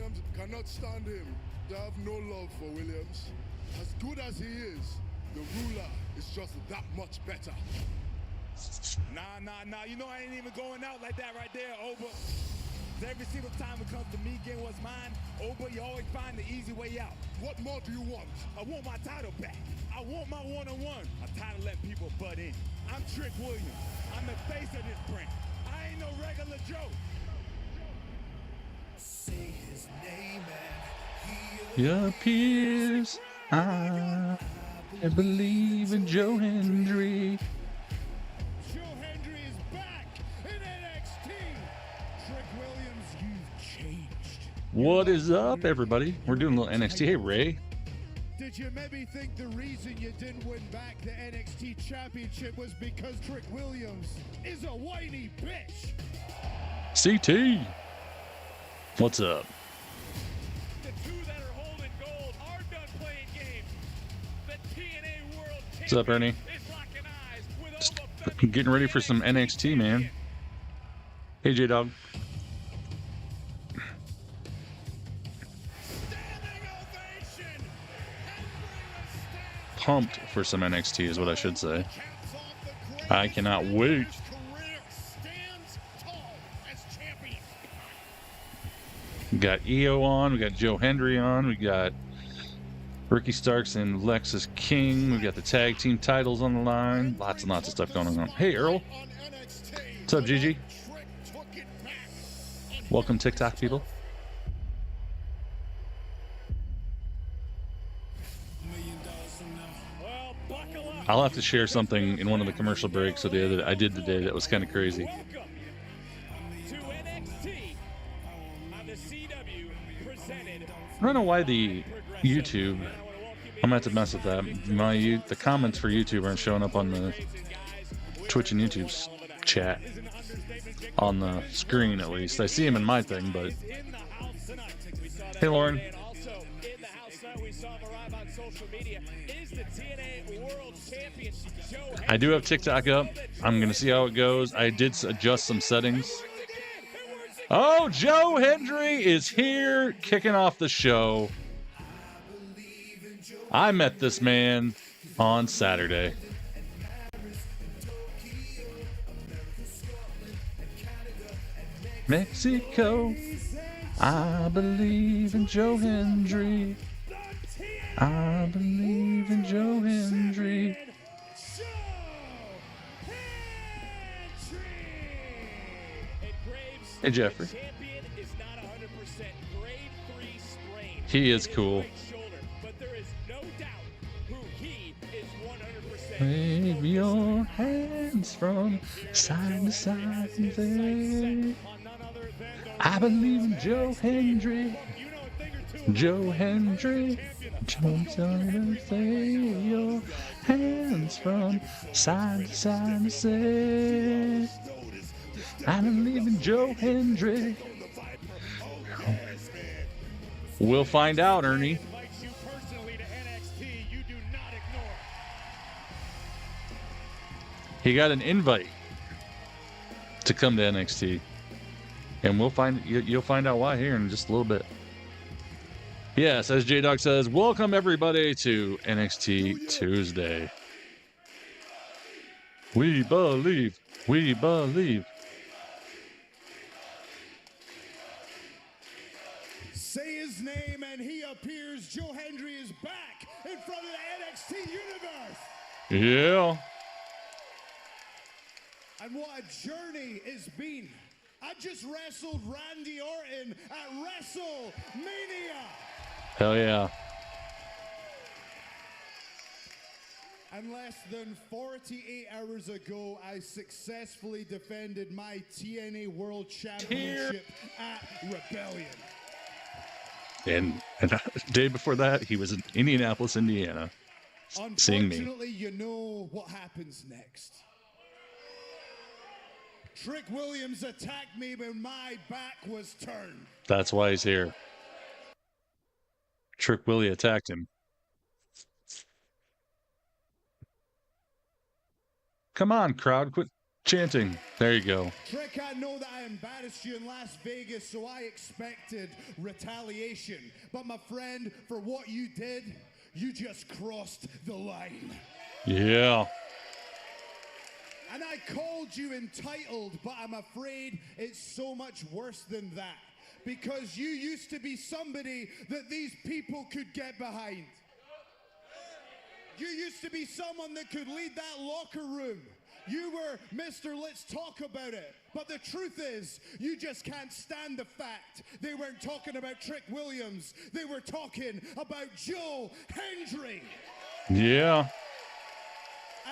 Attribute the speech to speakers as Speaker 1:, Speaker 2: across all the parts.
Speaker 1: Williams cannot stand him. They have no love for Williams. As good as he is, the ruler is just that much better.
Speaker 2: Nah. You know I ain't even going out like that right there, Oba. Every single time it comes to me getting what's mine, Oba, you always find the easy way out.
Speaker 1: What more do you want?
Speaker 2: I want my title back. I want my one-on-one. I'm tired of letting people butt in. I'm Trick Williams. I'm the face of this brand. I ain't no regular Joe.
Speaker 3: Say his name and
Speaker 4: He appears. I believe in Joe Hendry.
Speaker 2: Joe Hendry is back in NXT. Trick Williams, you've changed.
Speaker 4: What is up, everybody? We're doing a little NXT. Hey, Ray.
Speaker 2: Did you maybe think the reason you didn't win back the NXT championship was because Trick Williams is a whiny bitch?
Speaker 4: CT. What's up?
Speaker 2: The two that are holding gold are done playing games. The TNA World
Speaker 4: What's up, Ernie?
Speaker 2: is locking eyes with
Speaker 4: Just
Speaker 2: over 30
Speaker 4: getting ready for some NXT, man. Hey, J-Dog.
Speaker 2: standing ovation.
Speaker 4: Pumped for some NXT is what I should say. I cannot wait.
Speaker 2: Career stands tall as champion.
Speaker 4: We got EO on. We got Joe Hendry on. We got Ricky Starks and Lexus King. We got the tag team titles on the line. Lots and lots of stuff going on. Hey, Earl. What's up, Gigi? Welcome, TikTok people.
Speaker 2: Well, buckle up.
Speaker 4: I'll have to share something in one of the commercial breaks that I did today that was kind of crazy.
Speaker 2: Welcome to NXT on the CW presented.
Speaker 4: I don't know why the YouTube. I'm gonna have to mess with that. The comments for YouTube aren't showing up on the Twitch and YouTube's chat on the screen, at least. I see them in my thing, but hey, Lauren.
Speaker 2: And also in the house tonight, we saw him arrive on social media. Is the TNA World Champion Joe Hendry.
Speaker 4: I do have TikTok up. I'm gonna see how it goes. I did adjust some settings. Oh, Joe Hendry is here, kicking off the show. I met this man on Saturday. Mexico, I believe in Joe Hendry. I believe in Joe Hendry. Hey, Jeffrey.
Speaker 2: Champion is not 100% grade 3 sprain.
Speaker 4: He is cool.
Speaker 2: Shoulder, but there is no doubt who he is 100%.
Speaker 4: Wave your hands from side to side and say, I believe in Joe Hendry. Joe Hendry. Jumps on and say your hands from side to side and say, I believe in Joe Hendry. We'll find out, Ernie.
Speaker 2: Invites you personally to NXT. You do not ignore.
Speaker 4: He got an invite to come to NXT, and you'll find out why here in just a little bit. Yes, as J-Dog says, welcome everybody to NXT Tuesday. We believe, we believe.
Speaker 2: Say his name and he appears. Joe Hendry is back in front of the NXT universe.
Speaker 4: Yeah.
Speaker 2: And what a journey it's been. I just wrestled Randy Orton at WrestleMania.
Speaker 4: Hell yeah.
Speaker 2: And less than 48 hours ago, I successfully defended my TNA World Championship at Rebellion.
Speaker 4: And the day before that, he was in Indianapolis, Indiana, seeing me.
Speaker 2: Unfortunately, you know what happens next. Trick Williams attacked me when my back was turned.
Speaker 4: That's why he's here. Trick Willie attacked him. Come on, crowd, quit chanting. There you go.
Speaker 2: Trick, I know that I embarrassed you in Las Vegas, so I expected retaliation. But my friend, for what you did, you just crossed the line.
Speaker 4: Yeah.
Speaker 2: And I called you entitled, but I'm afraid it's so much worse than that. Because you used to be somebody that these people could get behind. You used to be someone that could lead that locker room. You were Mr. Let's talk about it. But the truth is, you just can't stand the fact they weren't talking about Trick Williams. They were talking about Joe Hendry.
Speaker 4: Yeah.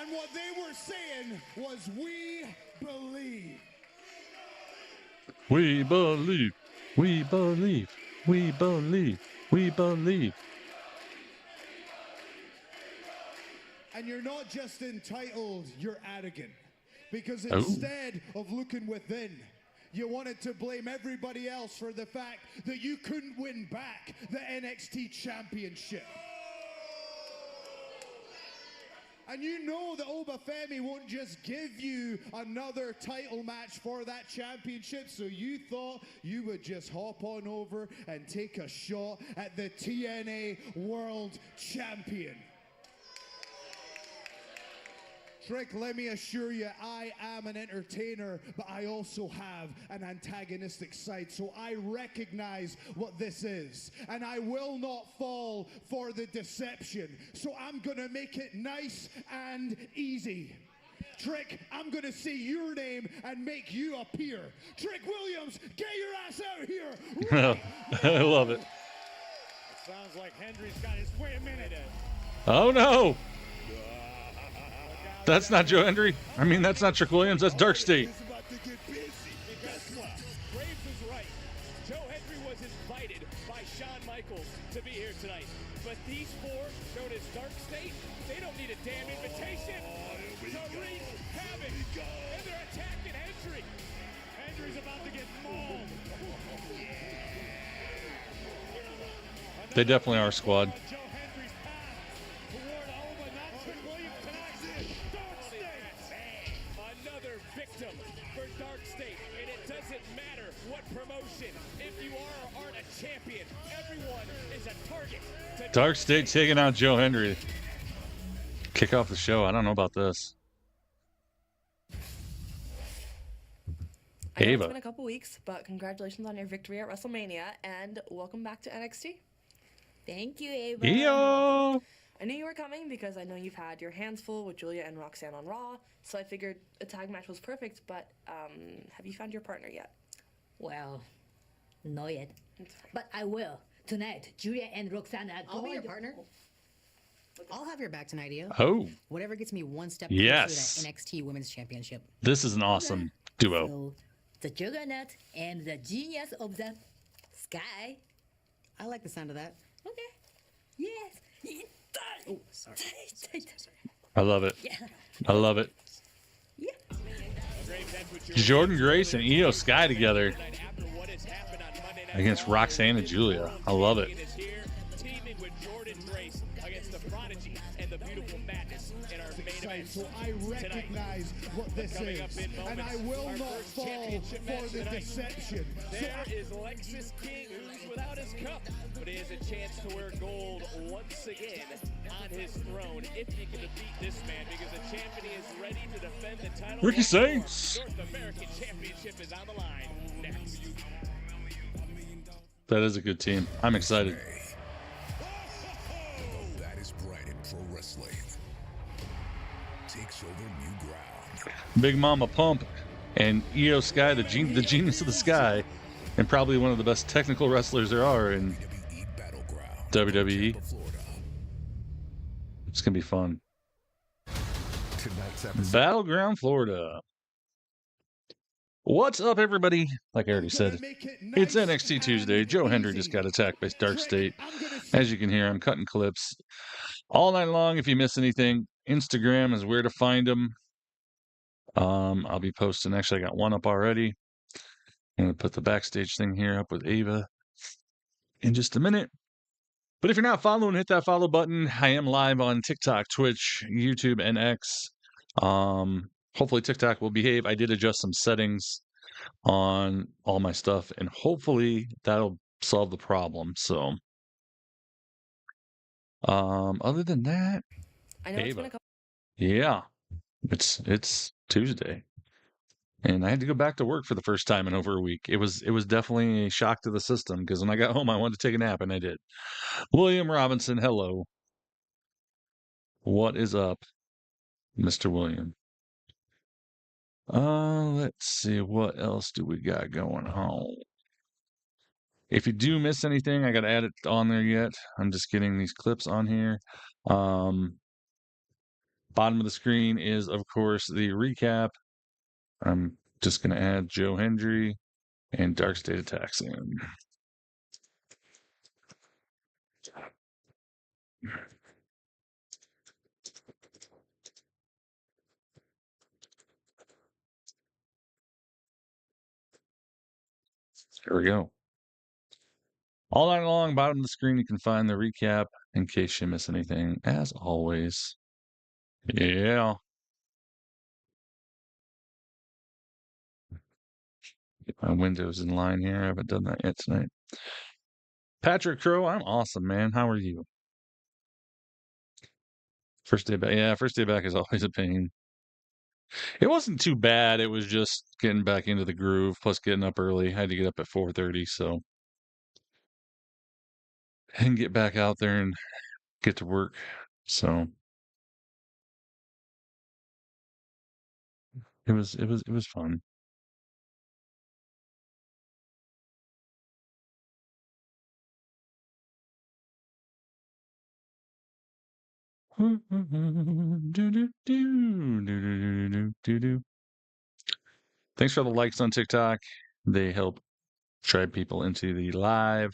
Speaker 2: And what they were saying was, we believe.
Speaker 4: We believe. We believe. We believe. We believe.
Speaker 2: And you're not just entitled, you're arrogant. Because instead of looking within, you wanted to blame everybody else for the fact that you couldn't win back the NXT Championship. And you know that Obafemi won't just give you another title match for that championship, so you thought you would just hop on over and take a shot at the TNA World Champion. Trick, let me assure you, I am an entertainer, but I also have an antagonistic side, so I recognize what this is, and I will not fall for the deception, so I'm gonna make it nice and easy. Trick, I'm gonna say your name and make you appear. Trick Williams, get your ass out here!
Speaker 4: I love it.
Speaker 5: Sounds like Hendry's got his. Wait a minute.
Speaker 4: Oh no! That's not Joe Hendry. I mean, that's not Trick Williams. That's Dark State.
Speaker 5: Guess what? Graves is right. Joe Hendry was invited by Shawn Michaels to be here tonight. But these four, known as Dark State, they don't need a damn invitation to wreak havoc. And they're attacking Hendry. Hendry's about to get mauled.
Speaker 4: They definitely are a squad.
Speaker 5: Joe Hendry's path toward Alba, not Trick Williams tonight. Dark State. Another victim for Dark State. And it doesn't matter what promotion. If you are or aren't a champion, everyone is a target.
Speaker 4: Dark State taking out Joe Hendry. Kick off the show. I don't know about this.
Speaker 6: I know it's
Speaker 4: Ava.
Speaker 6: been a couple weeks, but congratulations on your victory at WrestleMania, and welcome back to NXT.
Speaker 7: Thank you, Ava.
Speaker 4: Yo!
Speaker 6: I knew you were coming because I know you've had your hands full with Julia and Roxanne on Raw, so I figured a tag match was perfect, but have you found your partner yet?
Speaker 7: Well, not yet.
Speaker 6: It's fine.
Speaker 7: But I will. Tonight, Julia and Roxanne are
Speaker 8: I'll be
Speaker 7: going
Speaker 8: your
Speaker 7: to-
Speaker 8: partner. I'll have your back tonight, Io.
Speaker 4: Oh,
Speaker 8: Whatever gets me one step
Speaker 4: Yes.
Speaker 8: closer to that NXT Women's Championship.
Speaker 4: this is an awesome duo.
Speaker 7: So, the Juggernaut and the Genius of the Sky.
Speaker 8: I like the sound of that.
Speaker 7: Okay. Yes.
Speaker 8: Oh, sorry.
Speaker 4: I love it. I love it.
Speaker 7: Yeah.
Speaker 4: Jordan Grace and Io Sky together against Roxanne and Julia. I love it.
Speaker 5: Teaming with Jordan Grace against the Prodigy and the Beautiful Madness in our main event.
Speaker 2: So I recognize what this
Speaker 5: Coming up
Speaker 2: is,
Speaker 5: in
Speaker 2: and I
Speaker 5: moments,
Speaker 2: will
Speaker 5: our
Speaker 2: not
Speaker 5: first
Speaker 2: fall
Speaker 5: championship
Speaker 2: for
Speaker 5: match
Speaker 2: the
Speaker 5: tonight.
Speaker 2: deception. So
Speaker 5: There is Lexus King, who's without his cup, but he has a chance to wear gold once again on his throne if he can defeat this man, because the champion is ready to defend the title.
Speaker 4: Ricky
Speaker 5: once more.
Speaker 4: Saints.
Speaker 5: North American Championship is on the line next.
Speaker 4: That is a good team. I'm excited.
Speaker 3: That is Pride in Pro Wrestling. Takes over new ground.
Speaker 4: Big Mama Pump and Io Sky, the genius of the sky, and probably one of the best technical wrestlers there are in
Speaker 3: WWE Battleground.
Speaker 4: WWE.
Speaker 3: Tampa, Florida.
Speaker 4: It's going to be fun.
Speaker 3: Tonight's episode.
Speaker 4: Battleground, Florida. What's up, everybody? Like I already said, it's NXT Tuesday. Joe Hendry just got attacked by Dark State. As you can hear, I'm cutting clips all night long. If you miss anything, Instagram is where to find them. I'll be posting. Actually, I got one up already. I'm going to put the backstage thing here up with Ava in just a minute. But if you're not following, hit that follow button. I am live on TikTok, Twitch, YouTube, and X. hopefully TikTok will behave. I did adjust some settings on all my stuff, and hopefully that'll solve the problem. So, other than that,
Speaker 6: I know it's
Speaker 4: Ava.
Speaker 6: been a couple.
Speaker 4: Yeah, it's Tuesday, and I had to go back to work for the first time in over a week. It was definitely a shock to the system because when I got home, I wanted to take a nap, and I did. William Robinson, hello. What is up, Mr. William? Let's see, what else do we got going on? If you do miss anything, I got to add it on there yet. I'm just getting these clips on here. Bottom of the screen is, of course, the recap. I'm just going to add Joe Hendry and Dark State Attacks in. Here we go. All night long, bottom of the screen, you can find the recap in case you miss anything, as always. Yeah. Get my windows in line here. I haven't done that yet tonight. Patrick Crow, I'm awesome, man. How are you? First day back. Yeah, first day back is always a pain. It wasn't too bad. It was just getting back into the groove, plus getting up early. I had to get up at 4:30, so and get back out there and get to work. So it was fun. Thanks for the likes on TikTok. They help drive people into the live.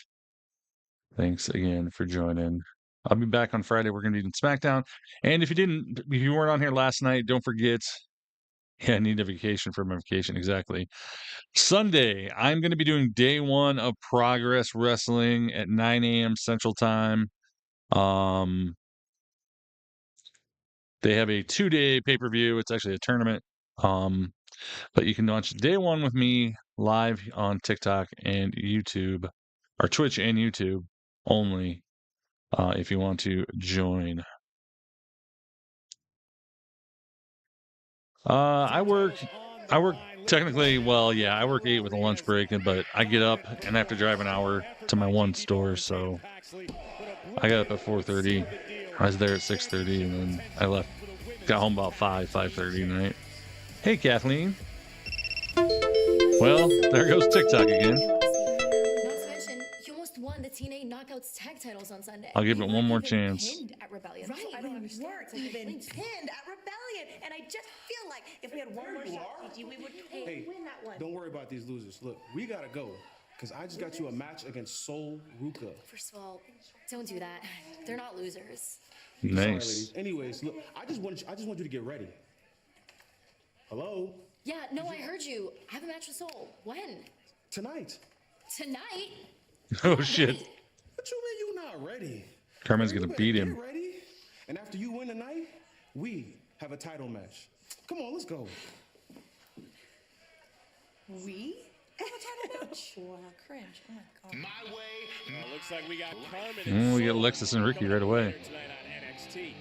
Speaker 4: Thanks again for joining. I'll be back on Friday. We're going to be doing SmackDown. And if you weren't on here last night, don't forget. Yeah, I need a vacation for my vacation. Exactly. Sunday, I'm going to be doing day 1 of Progress Wrestling at 9 a.m. Central Time. They have a 2-day pay-per-view. It's actually a tournament. But you can watch day 1 with me live on TikTok and YouTube, or Twitch and YouTube only, if you want to join. I work technically, well, yeah, I work 8 with a lunch break, but I get up and I have to drive an hour to my one store, so I got up at 4:30. I was there at 6:30, and then I got home about 5:30 tonight. Hey, Kathleen. Well, there goes TikTok again.
Speaker 9: Not to mention, you almost won the TNA Knockouts tag titles on Sunday.
Speaker 4: I'll give it one more chance.
Speaker 9: Pinned at Rebellion.
Speaker 10: Right,
Speaker 9: So I don't
Speaker 10: we
Speaker 9: understand.
Speaker 10: weren't
Speaker 9: It's like
Speaker 10: even
Speaker 9: complaints.
Speaker 10: pinned at Rebellion, and I just feel like if we had one more shot, we would win that one.
Speaker 11: Don't worry about these losers. Look, we gotta go, because I just got you a match against Sol Ruka.
Speaker 9: First of all, don't do that. They're not losers.
Speaker 11: Sorry,
Speaker 4: Nice.
Speaker 11: ladies. Anyways, look, I just want you to get ready. Hello?
Speaker 9: Yeah, no, I heard you. I have a match with Soul. When?
Speaker 11: Tonight.
Speaker 9: Tonight?
Speaker 4: Oh, shit.
Speaker 11: What you mean you not ready?
Speaker 4: Carmen's
Speaker 11: You
Speaker 4: going to
Speaker 11: better
Speaker 4: beat
Speaker 11: get
Speaker 4: him.
Speaker 11: ready. And after you win tonight, we have a title match. Come on, let's go.
Speaker 10: We have a title match?
Speaker 6: Wow, cringe. Oh my god.
Speaker 5: Looks like we got Carmen.
Speaker 4: We get Alexis and Ricky right away.
Speaker 5: Tonight on NXT.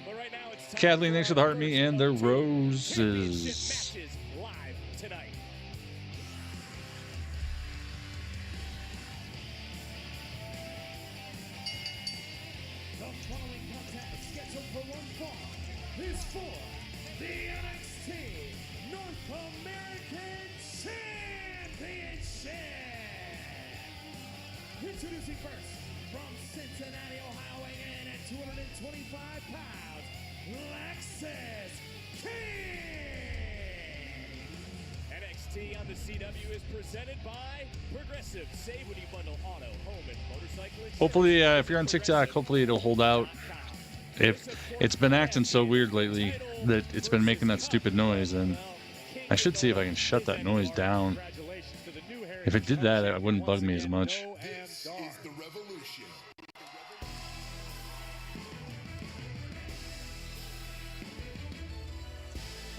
Speaker 5: But right now it's time
Speaker 4: Kathleen,
Speaker 5: for
Speaker 4: thanks for the
Speaker 5: our
Speaker 4: heart me
Speaker 5: first
Speaker 4: and the
Speaker 5: of 2
Speaker 4: roses.
Speaker 5: championship matches live tonight.
Speaker 2: The following contest scheduled for one fall is for the NXT North American Championship. Introducing first, from Cincinnati, Ohio, weighing in at 225 pounds, Lexis King.
Speaker 5: NXT on the CW is presented by Progressive. Save when you bundle auto, home, and motorcycle insurance.
Speaker 4: Hopefully, if you're on TikTok, hopefully it'll hold out. If it's been acting so weird lately that it's been making that stupid noise, and I should see if I can shut that noise down. If it did that, it wouldn't bug me as much.
Speaker 1: This is the revolution.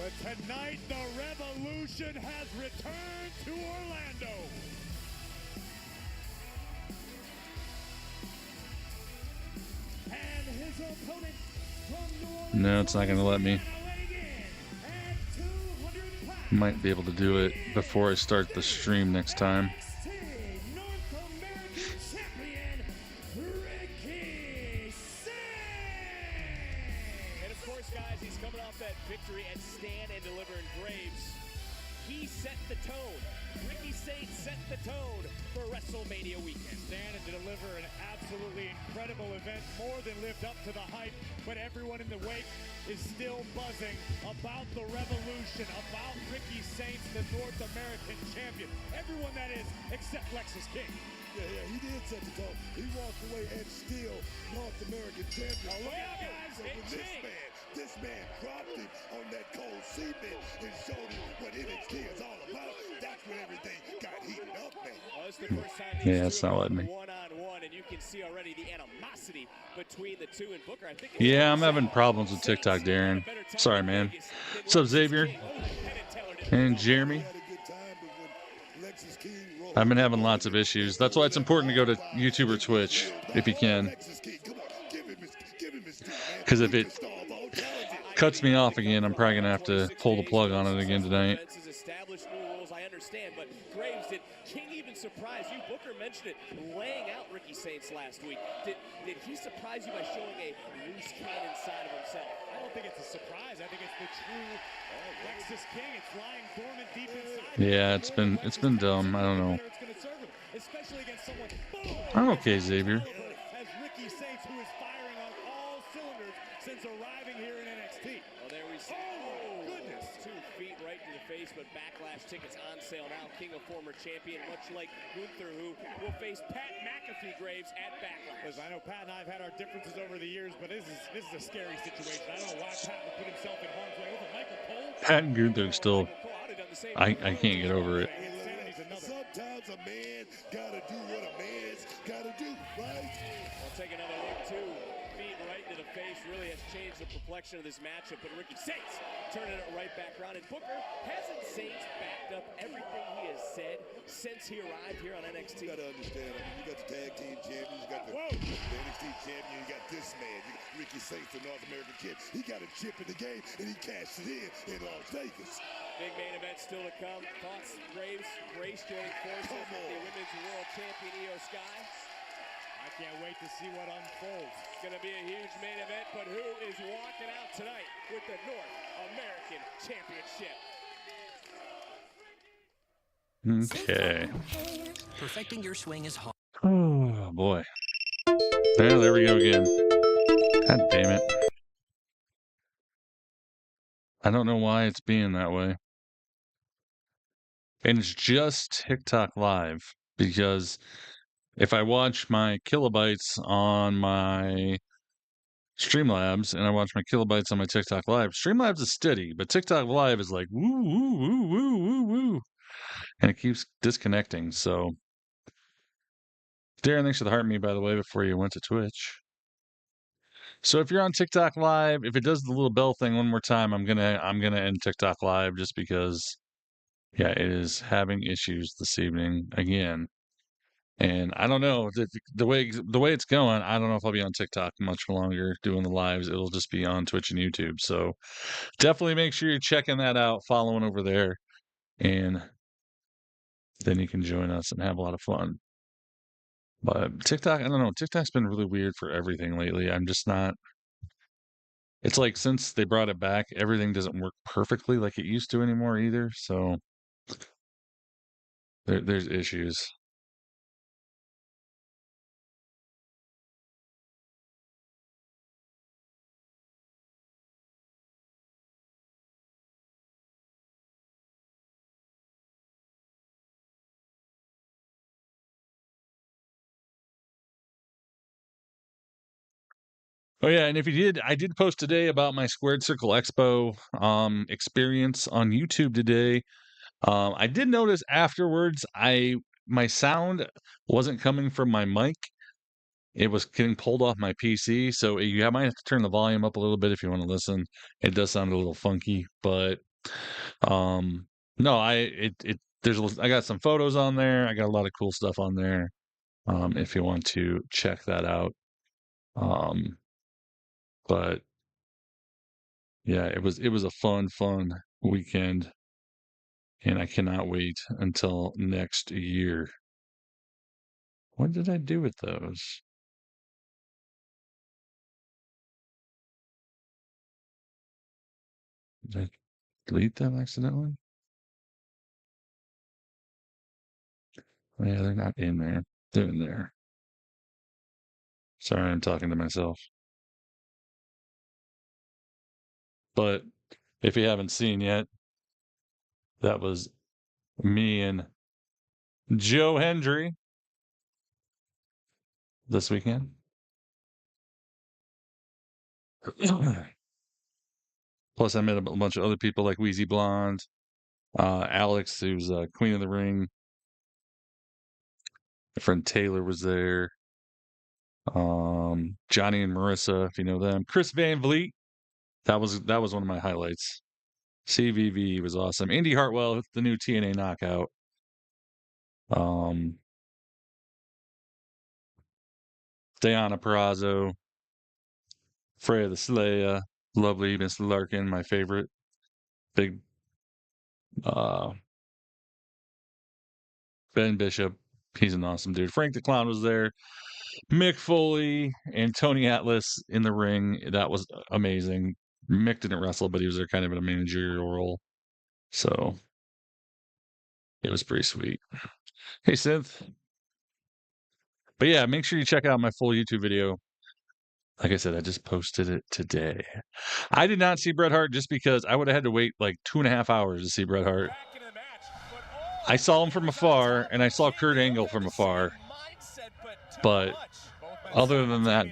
Speaker 5: But tonight, the Revolution has returned to Orlando. And his opponent from New Orleans.
Speaker 4: No, it's not going to let me. Might be able to do it before I start the stream next time.
Speaker 5: And of course, guys, he's coming off that victory at Stand and Deliver in Graves. He set the tone. Ricky Saints set the tone for WrestleMania weekend. Stand and Deliver, an absolutely incredible event, more than lived up to the hype, but everyone in the wake is still buzzing about the Revolution, about Ricky Saints, the North American champion. Everyone, that is, except Lexus King.
Speaker 1: Yeah, he did set the tone. He walked away and still North American champion.
Speaker 5: Now look out, guys,
Speaker 1: So when this man dropped him on that cold cement and showed him what NXT is all about, that's when everything got heated up, man.
Speaker 5: Well, this is the first time
Speaker 4: Yeah, it's not letting me.
Speaker 5: one-on-one, and you can see already the animosity between the two. And Booker, I think.
Speaker 4: Yeah, I'm having problems with TikTok, Darren. Sorry, man. What's up, Xavier? And Jeremy? I've been having lots of issues. That's why it's important to go to YouTube or Twitch, if you can. Because if it cuts me off again, I'm probably going to have to pull the plug on it again tonight.
Speaker 5: Established new rules, I understand, but Graves, did King even surprise you? Booker mentioned it, laying out Ricky Saints last week. Did he surprise you by showing a loose cannon side of himself? I don't think it's a surprise. I think it's the true Lexus King. It's lying dormant deep inside.
Speaker 4: Yeah, it's been dumb. I don't know.
Speaker 5: Especially against someone.
Speaker 4: I'm okay, Xavier.
Speaker 5: As Ricky Saints, who is firing on all cylinders since arriving here in NXT. Well, there we see. Oh, goodness. 2 feet right to the face, but Backlash tickets on sale now. King of former champion, much like Gunther, who will face Pat McAfee Graves at Backlash. Listen, I know Pat and I have had our differences over the years, but this is a scary situation. I don't know why Pat would put himself in harm's way over Michael Cole.
Speaker 4: Pat and Gunther still, I can't get over it.
Speaker 1: Sometimes a man gotta do what a man's gotta do, right?
Speaker 5: I'll take another look, too. Feet right to the face really has changed the complexion of this matchup, but Ricky Saints turning it right back around. And Booker, hasn't Saints backed up everything he has said since he arrived here on NXT?
Speaker 1: You gotta understand, I mean, you got the tag team champion, you got the NXT champion, you got this man, you got Ricky Saints, the North American champ. He got a chip in the game, and he cashed it in Las Vegas.
Speaker 5: Big main event still to come. Thoughts, Graves, Grace joining forces with the Women's World Champion Io Sky. I can't wait to see what unfolds. It's going to be a huge main event, but who is walking out tonight with the North American Championship?
Speaker 4: Okay.
Speaker 12: Perfecting your swing is hard.
Speaker 4: Oh, boy. Yeah, there we go again. God damn it. I don't know why it's being that way. And it's just TikTok Live, because if I watch my kilobytes on my Streamlabs and I watch my kilobytes on my TikTok Live, Streamlabs is steady, but TikTok Live is like woo, woo, woo, woo, woo, woo. And it keeps disconnecting, so. Darren, thanks for the heart me, by the way, before you went to Twitch. So if you're on TikTok Live, if it does the little bell thing one more time, I'm gonna end TikTok Live just because, yeah, it is having issues this evening again. And I don't know the way it's going. I don't know if I'll be on TikTok much longer doing the lives. It'll just be on Twitch and YouTube. So definitely make sure you're checking that out, following over there, and then you can join us and have a lot of fun. But TikTok, I don't know. TikTok's been really weird for everything lately. I'm just not. It's like since they brought it back, everything doesn't work perfectly like it used to anymore either. So there's issues. Oh yeah, and if you did, I did post today about my Squared Circle Expo experience on YouTube today. I did notice afterwards my sound wasn't coming from my mic. It was getting pulled off my PC, so you might have to turn the volume up a little bit if you want to listen. It does sound a little funky, but No, I got some photos on there. I got a lot of cool stuff on there. If you want to check that out. But yeah, it was a fun weekend, and I cannot wait until next year. What did I do with those? Did I delete them accidentally? Oh, yeah, they're not in there. They're in there. Sorry, I'm talking to myself. But if you haven't seen yet, that was me and Joe Hendry this weekend. Plus, I met a bunch of other people like Wheezy Blonde, Alex, who's Queen of the Ring. My friend Taylor was there. Johnny and Marissa, if you know them. Chris Van Vliet. That was one of my highlights. CVV was awesome. Indy Hartwell, the new TNA knockout. Diana Perazzo, Freya the Slayer, lovely Miss Larkin, my favorite. Big Ben Bishop, he's an awesome dude. Frank the Clown was there. Mick Foley and Tony Atlas in the ring. That was amazing. Mick didn't wrestle, but he was there kind of in a managerial role. So it was pretty sweet. Hey, Synth. But yeah, make sure you check out my full YouTube video. Like I said, I just posted it today. I did not see Bret Hart just because I would have had to wait like 2.5 hours to see Bret Hart. I saw him from afar, and I saw Kurt Angle from afar. But other than that,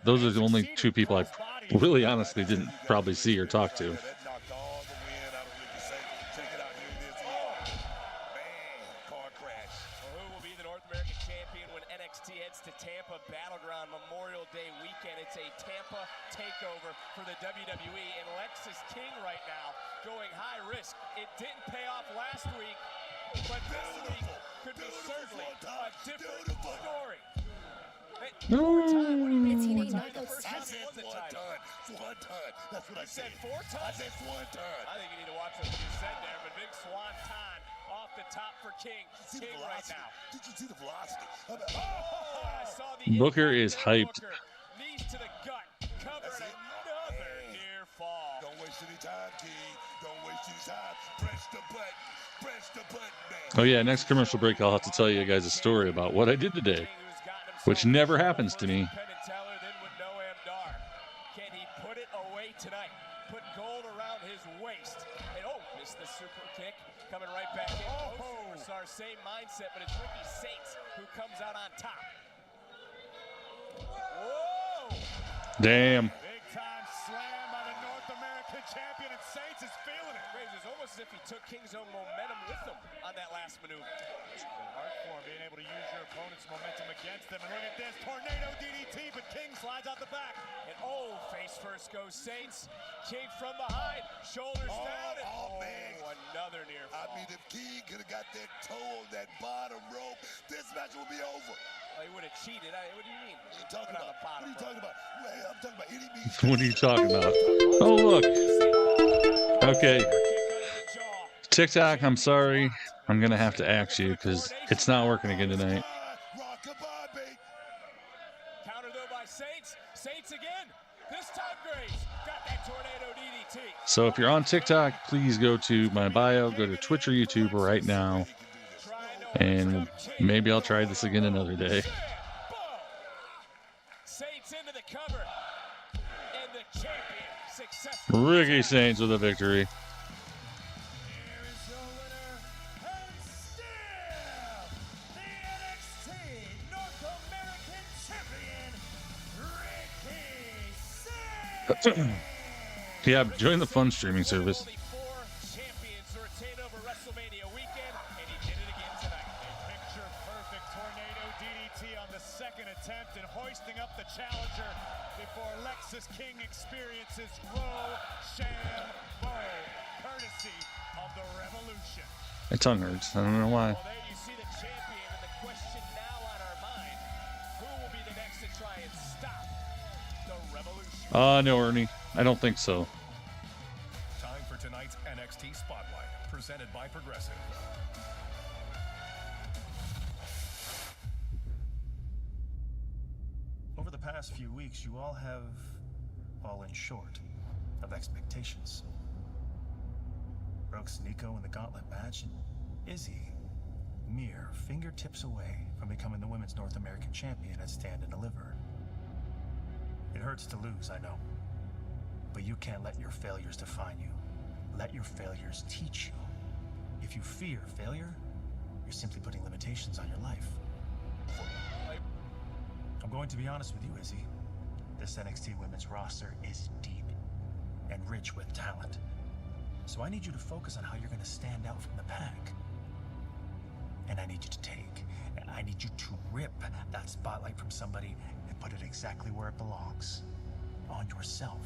Speaker 4: those are the only two people I really honestly didn't probably see or talk to.
Speaker 5: Battleground Memorial Day weekend. It's a Tampa takeover for the WWE, and Lex is king right now, going high risk. It didn't pay off last week, but this week could be certainly a different story.
Speaker 1: One time. That's what I said. 4 times? I said 4 times.
Speaker 5: I think you need to watch what you said there, but big swanton off the top for King. King right now.
Speaker 1: Did you see the velocity?
Speaker 5: I saw the
Speaker 4: Booker is hyped.
Speaker 5: Knees to the gut. Covered another near fall.
Speaker 1: Don't waste any time, King. Don't waste any time. Press the button. Press the button, man.
Speaker 4: Oh yeah, next commercial break I'll have to tell you guys a story about what I did today, which never happens to me.
Speaker 5: Can he put it away tonight? Put gold around his waist. And missed the super kick. Coming right back in. It's our same mindset, but it's Ricky Saints who comes out on top. Whoa!
Speaker 4: Damn.
Speaker 5: Big time slam by the North American champion, and Saints is feeling it. It's almost as if he took King's own momentum with him on that last maneuver. Art form, being able to use your opponent's momentum against them. And look at this, tornado DDT, but King slides out the back. And face first goes Saints. King from behind, shoulders down, and
Speaker 1: man.
Speaker 5: Another near fall.
Speaker 1: I mean, if King could have got that toe on that bottom rope, this match would be over.
Speaker 5: He would have cheated. What do you mean?
Speaker 1: What are you talking about? What are you talking about? I'm talking about any means.
Speaker 4: What are you talking about? Oh, look. Okay. TikTok, I'm sorry. I'm going to have to axe you because it's not working again tonight.
Speaker 5: Counter though by Saints. Saints again. This time Graves got that tornado DDT.
Speaker 4: So if you're on TikTok, please go to my bio, go to Twitch or YouTube right now. And maybe I'll try this again another day.
Speaker 5: Saints into the cover. And the champion successful.
Speaker 4: Ricky Saints with a victory. Yeah, join the fun streaming service.
Speaker 5: Champions to retain over WrestleMania weekend, and he did it again tonight. A picture-perfect tornado DDT on the second attempt and hoisting up the challenger before Lexus King experiences Rochambeau. courtesy of the Revolution.
Speaker 4: My tongue hurts. I don't know why.
Speaker 5: Well, there you see the champion, and the question now on our mind, who will be the next to try and stop the Revolution?
Speaker 4: No, Ernie. I don't think so.
Speaker 3: Time for tonight's NXT Spotlight, presented by Progressive.
Speaker 13: Over the past few weeks, you all have fallen short of expectations. Brooks Nico in the gauntlet match, and Izzy, mere fingertips away from becoming the Women's North American Champion at Stand and Deliver. It hurts to lose, I know, but you can't let your failures define you. Let your failures teach you. If you fear failure, you're simply putting limitations on your life. I'm going to be honest with you, Izzy. This NXT women's roster is deep and rich with talent. So I need you to focus on how you're going to stand out from the pack. And I need you to I need you to rip that spotlight from somebody and put it exactly where it belongs. On yourself.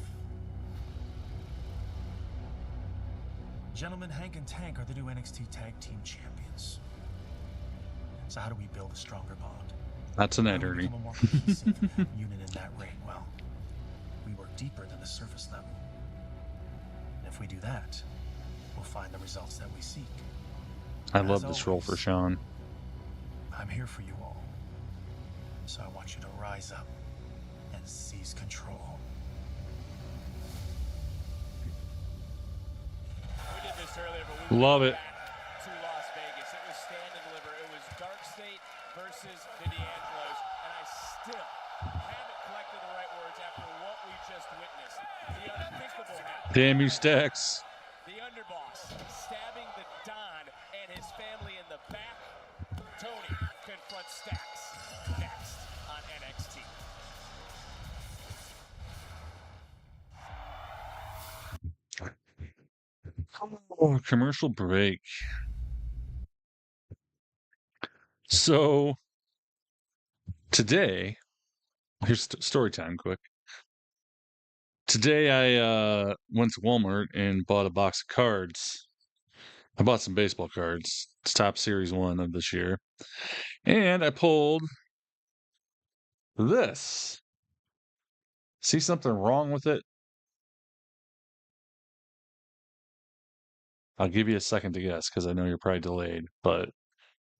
Speaker 13: Gentlemen, Hank and Tank are the new NXT Tag Team Champions. So how do we build a stronger bond?
Speaker 4: That's an Ed, Ernie.
Speaker 13: A more cohesive unit in that ring? Well, we work deeper than the surface level. And if we do that, we'll find the results that we seek.
Speaker 4: I love this role for Sean.
Speaker 13: I'm here for you all. So I want you to rise up and seize control.
Speaker 5: We did this earlier, but we
Speaker 4: Love it.
Speaker 5: to Las Vegas. It was Stand and Deliver. It was Dark State versus the D'Angelos, and I still haven't collected the right words after what we just witnessed. The unthinkable happened.
Speaker 4: Damn you, Stacks.
Speaker 5: The underboss stabbing the Don and his family in the back. Tony confronts Stacks next on NXT.
Speaker 4: Oh, commercial break. So today, here's story time quick. Today I went to Walmart and bought a box of cards. I bought some baseball cards. It's top series 1 of this year. And I pulled this. See something wrong with it? I'll give you a second to guess because I know you're probably delayed, but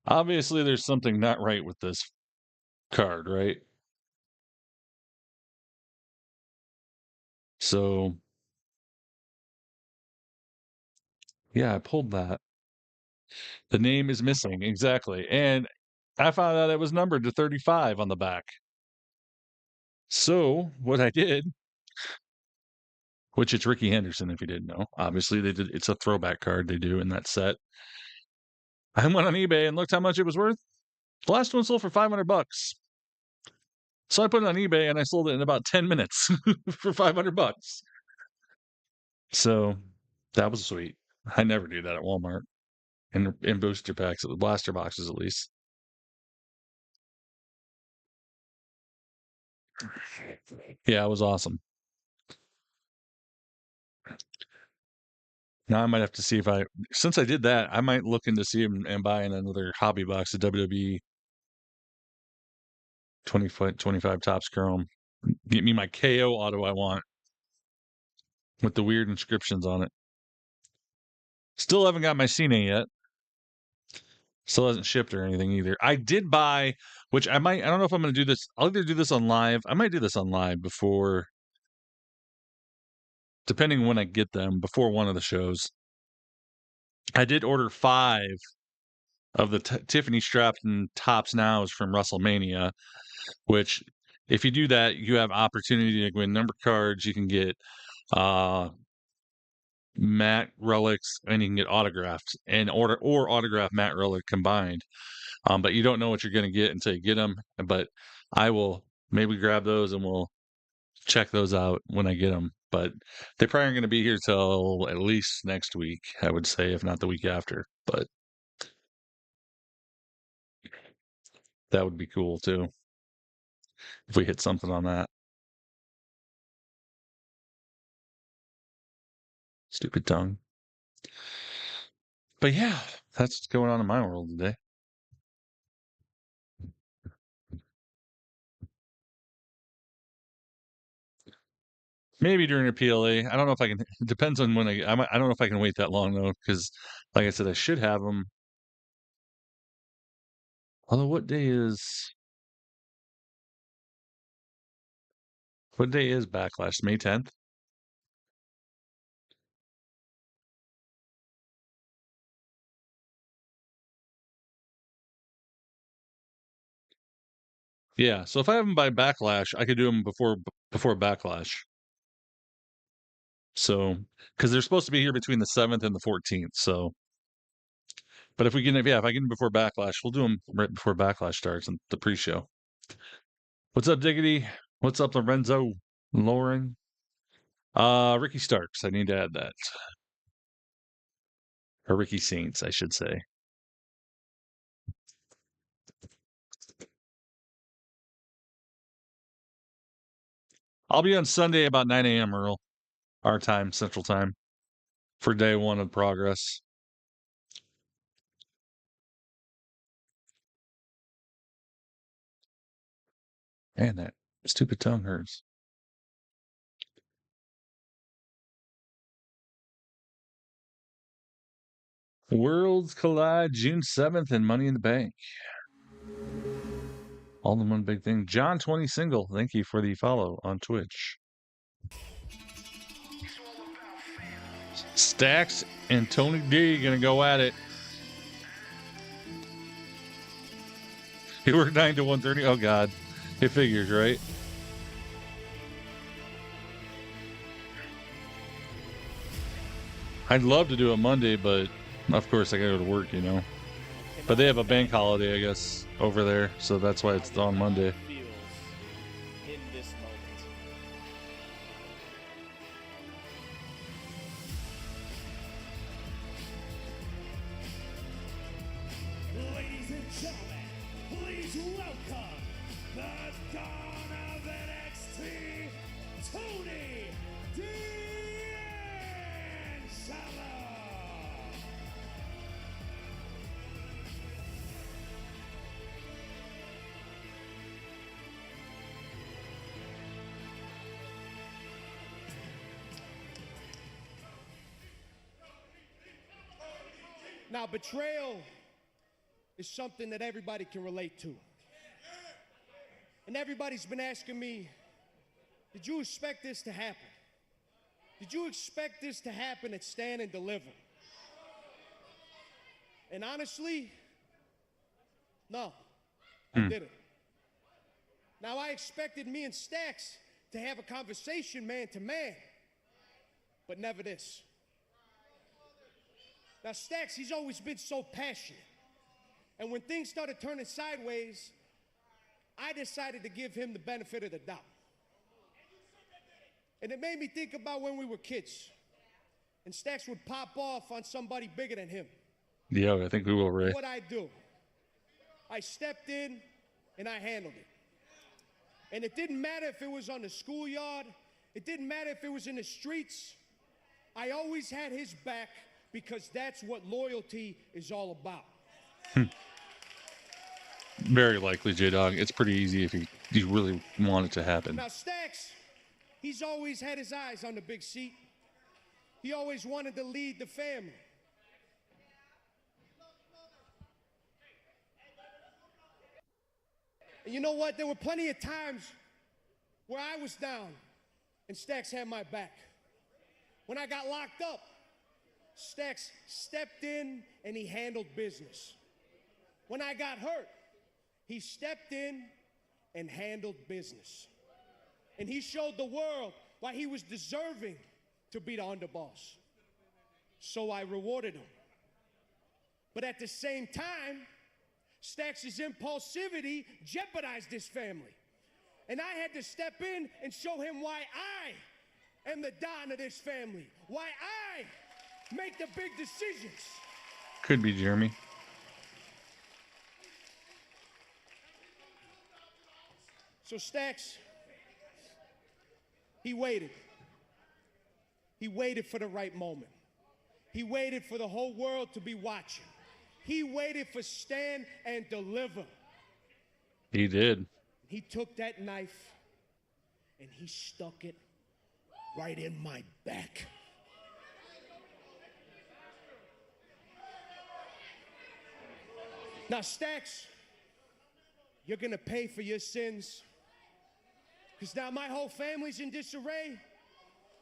Speaker 4: obviously there's something not right with this card, right? So, yeah, I pulled that. The name is missing, exactly. And I found out it was numbered to 35 on the back. So, what I did, which it's Ricky Henderson, if you didn't know. Obviously, it's a throwback card they do in that set. I went on eBay and looked how much it was worth. The last one sold for $500. So I put it on eBay and I sold it in about 10 minutes for $500. So that was sweet. I never do that at Walmart. In booster packs, blaster boxes at least. Yeah, it was awesome. Now I might have to see if since I did that, I might look into see and buying another hobby box of WWE 25 Topps Chrome. Get me my KO auto I want with the weird inscriptions on it. Still haven't got my Cena yet. Still hasn't shipped or anything either. I did buy, which I don't know if I'm going to do this. I'll either do this on live. I might do this on live before, depending on when I get them, before one of the shows. I did order 5 of the Tiffany Stratton Tops Nows from WrestleMania, which if you do that, you have opportunity to win number cards. You can get matte relics, and you can get autographed and or autographed matte relic combined. But you don't know what you're going to get until you get them. But I will maybe grab those and we'll check those out when I get them. But they probably aren't going to be here till at least next week, I would say, if not the week after. But that would be cool too if we hit something on that. Stupid tongue. But yeah, that's what's going on in my world today. Maybe during a PLA. I don't know if I can. It depends on when I don't know if I can wait that long though, because like I said, I should have them. Although, what day is Backlash? May 10th? Yeah. So if I have them by Backlash, I could do them before Backlash. So, because they're supposed to be here between the 7th and the 14th. So, but if I get them before Backlash, we'll do them right before Backlash starts and the pre-show. What's up, Diggity? What's up, Lorenzo? Lauren? Ricky Starks. I need to add that. Or Ricky Saints, I should say. I'll be on Sunday about 9 a.m. Earl, our time, Central Time, for day one of Progress. Man, that stupid tongue hurts. Worlds Collide June 7th and Money in the Bank. All in one big thing. John 20 Single, thank you for the follow on Twitch. Stacks and Tony D gonna go at it. He worked 9 to 1:30. Oh God, it figures, right? I'd love to do it Monday, but of course I gotta go to work, you know. But they have a bank holiday, I guess, over there, so that's why it's on Monday.
Speaker 5: In this moment.
Speaker 14: Ladies and gentlemen, please welcome the Dawn of NXT, Tony D'Angelo.
Speaker 15: Now, betrayal is something that everybody can relate to. And everybody's been asking me, did you expect this to happen? Did you expect this to happen at Stand and Deliver? And honestly, no, I didn't. Now, I expected me and Stax to have a conversation man to man, but never this. Now, Stax, he's always been so passionate. And when things started turning sideways, I decided to give him the benefit of the doubt. And it made me think about when we were kids. And Stax would pop off on somebody bigger than him.
Speaker 4: Yeah, I think we will, Ray.
Speaker 15: What I do? I stepped in and I handled it. And it didn't matter if it was on the schoolyard. It didn't matter if it was in the streets. I always had his back because that's what loyalty is all about.
Speaker 4: Very likely, J-Dog. It's pretty easy if you really want it to happen.
Speaker 15: Now, Stax, he's always had his eyes on the big seat. He always wanted to lead the family. And you know what? There were plenty of times where I was down and Stax had my back. When I got locked up, Stax stepped in and he handled business. When I got hurt, he stepped in and handled business. And he showed the world why he was deserving to be the underboss. So I rewarded him. But at the same time, Stax's impulsivity jeopardized this family. And I had to step in and show him why I am the Don of this family. Why I make the big decisions.
Speaker 4: Could be Jeremy.
Speaker 15: So Stax, he waited. He waited for the right moment. He waited for the whole world to be watching. He waited for Stand and Deliver.
Speaker 4: He did.
Speaker 15: He took that knife and he stuck it right in my back. Now, Stacks, you're gonna pay for your sins. Because now my whole family's in disarray.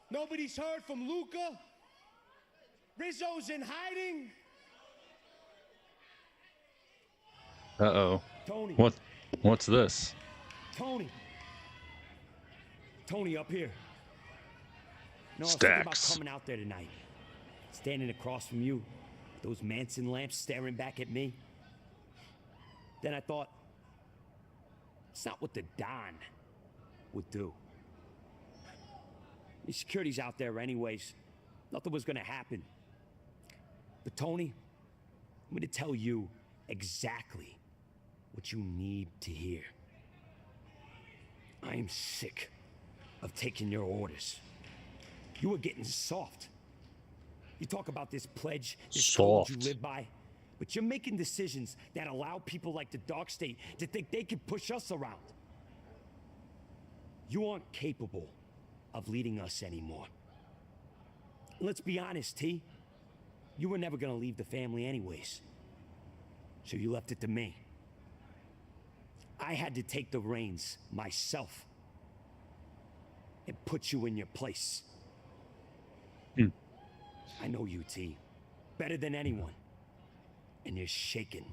Speaker 15: Nobody's heard from Luca. Rizzo's in hiding.
Speaker 4: Uh-oh.
Speaker 16: Tony.
Speaker 4: What's this?
Speaker 16: Tony. Tony, up here. No, I was thinking about
Speaker 4: Stacks.
Speaker 16: coming out there tonight. Standing across from you. Those Manson lamps staring back at me. Then I thought, it's not what the Don would do. The security's out there anyways. Nothing was gonna happen. But Tony, I'm gonna tell you exactly what you need to hear. I am sick of taking your orders. You are getting soft. You talk about this pledge, this code you live by, but you're making decisions that allow people like the Dark State to think they can push us around. You aren't capable of leading us anymore. Let's be honest, T. You were never gonna leave the family anyways. So you left it to me. I had to take the reins myself and put you in your place. I know you, T, better than anyone. And you're shaken.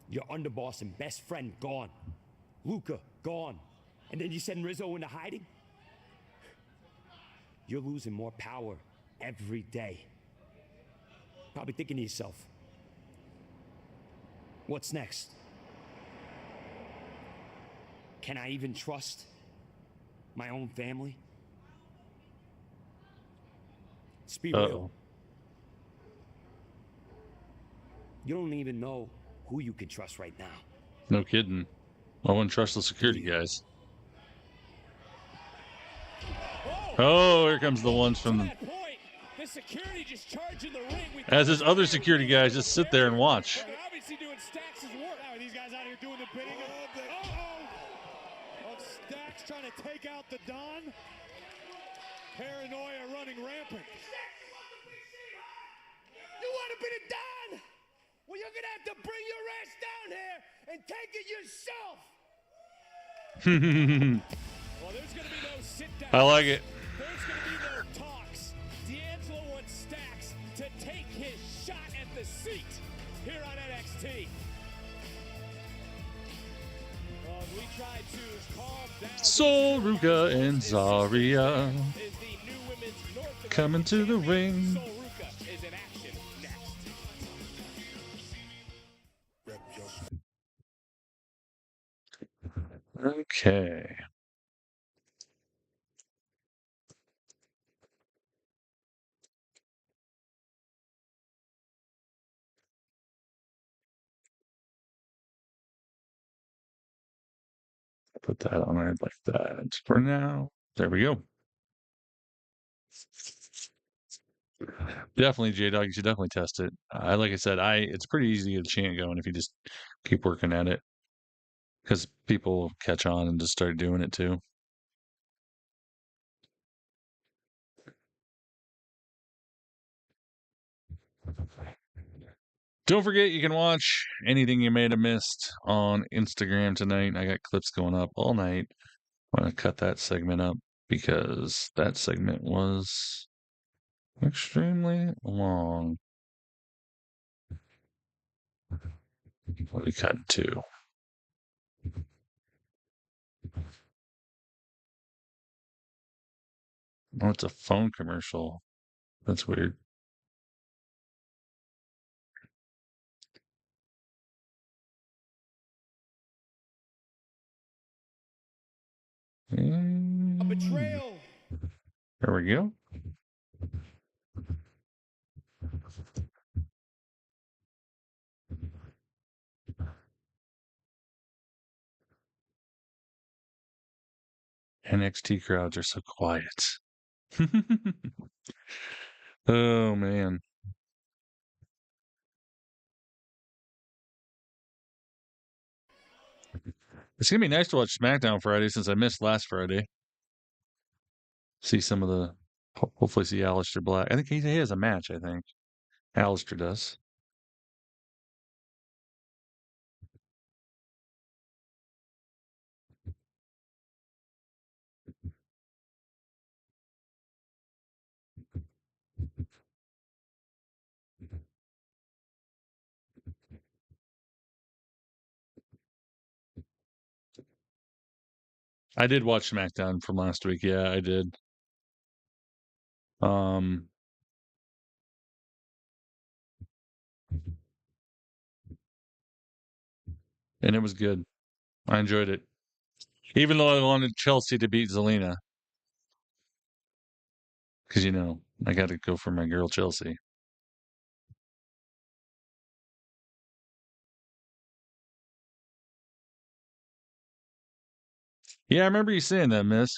Speaker 16: Your underboss and best friend gone. Luca gone. And then you send Rizzo into hiding? You're losing more power every day. Probably thinking to yourself, what's next? Can I even trust my own family? Let's be real. You don't even know who you can trust right now.
Speaker 4: No kidding. I wouldn't trust the security guys. Oh, here comes the ones from the...
Speaker 5: The security just charging the ring.
Speaker 4: As his other security guys just sit there and watch.
Speaker 5: Obviously doing Stacks' work. Now these guys out here doing the bidding of Stacks trying to take out the Don. Paranoia running rampant.
Speaker 15: You want to be the Don? Well, you're going to have to bring your ass down here and take it yourself.
Speaker 5: Well, there's going to be no sit-down.
Speaker 4: I like it.
Speaker 5: There's going to be no talks. D'Angelo wants Stacks to take his shot at the seat here on NXT. Well, we tried to calm down.
Speaker 4: Sol Ruka and Zarya coming to the ring.
Speaker 5: Sol Ruka is in action next.
Speaker 4: Okay. Put that on there like that for now. There we go. Definitely, J-Dog, you should definitely test it. Like I said, it's pretty easy to get a chant going if you just keep working at it. Because people catch on and just start doing it too. Don't forget, you can watch anything you may have missed on Instagram tonight. I got clips going up all night. I'm going to cut that segment up because that segment was extremely long. What are we cutting to? Oh, it's a phone commercial. That's weird.
Speaker 15: A betrayal.
Speaker 4: There we go. NXT crowds are so quiet. Oh, man. It's going to be nice to watch SmackDown Friday since I missed last Friday. See some of the... Hopefully see Aleister Black. I think he has a match, I think. Aleister does. I did watch SmackDown from last week. Yeah, I did. And it was good. I enjoyed it. Even though I wanted Chelsea to beat Zelina. Because, you know, I got to go for my girl Chelsea. Yeah, I remember you saying that, Miss.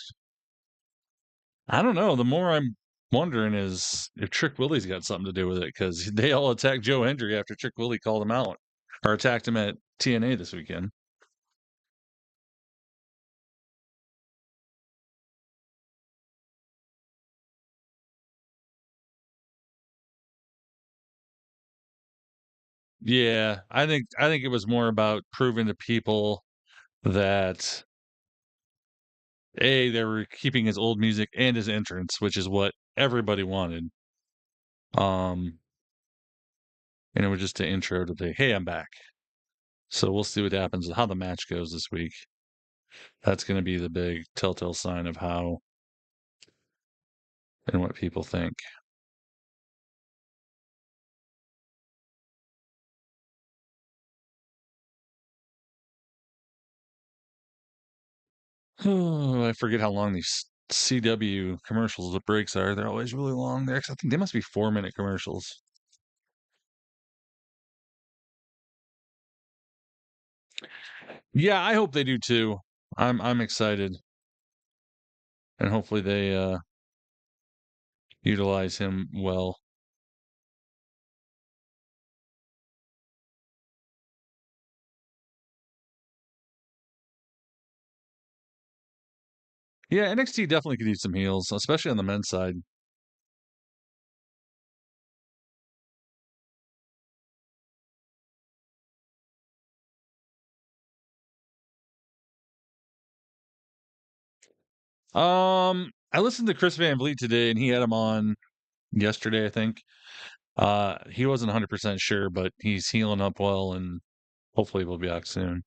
Speaker 4: I don't know. The more I'm wondering is if Trick Willie's got something to do with it, because they all attacked Joe Hendry after Trick Willie called him out or attacked him at TNA this weekend. Yeah, I think it was more about proving to people that they were keeping his old music and his entrance, which is what everybody wanted. And it was just an intro to the, hey, I'm back. So we'll see what happens, how the match goes this week. That's going to be the big telltale sign of how and what people think. Oh, I forget how long these CW commercials, the breaks are. They're always really long. I think they must be 4-minute commercials. Yeah, I hope they do too. I'm excited. And hopefully they utilize him well. Yeah, NXT definitely could use some heels, especially on the men's side. I listened to Chris Van Vliet today, and he had him on yesterday, I think. He wasn't 100% sure, but he's healing up well, and hopefully we'll be back soon.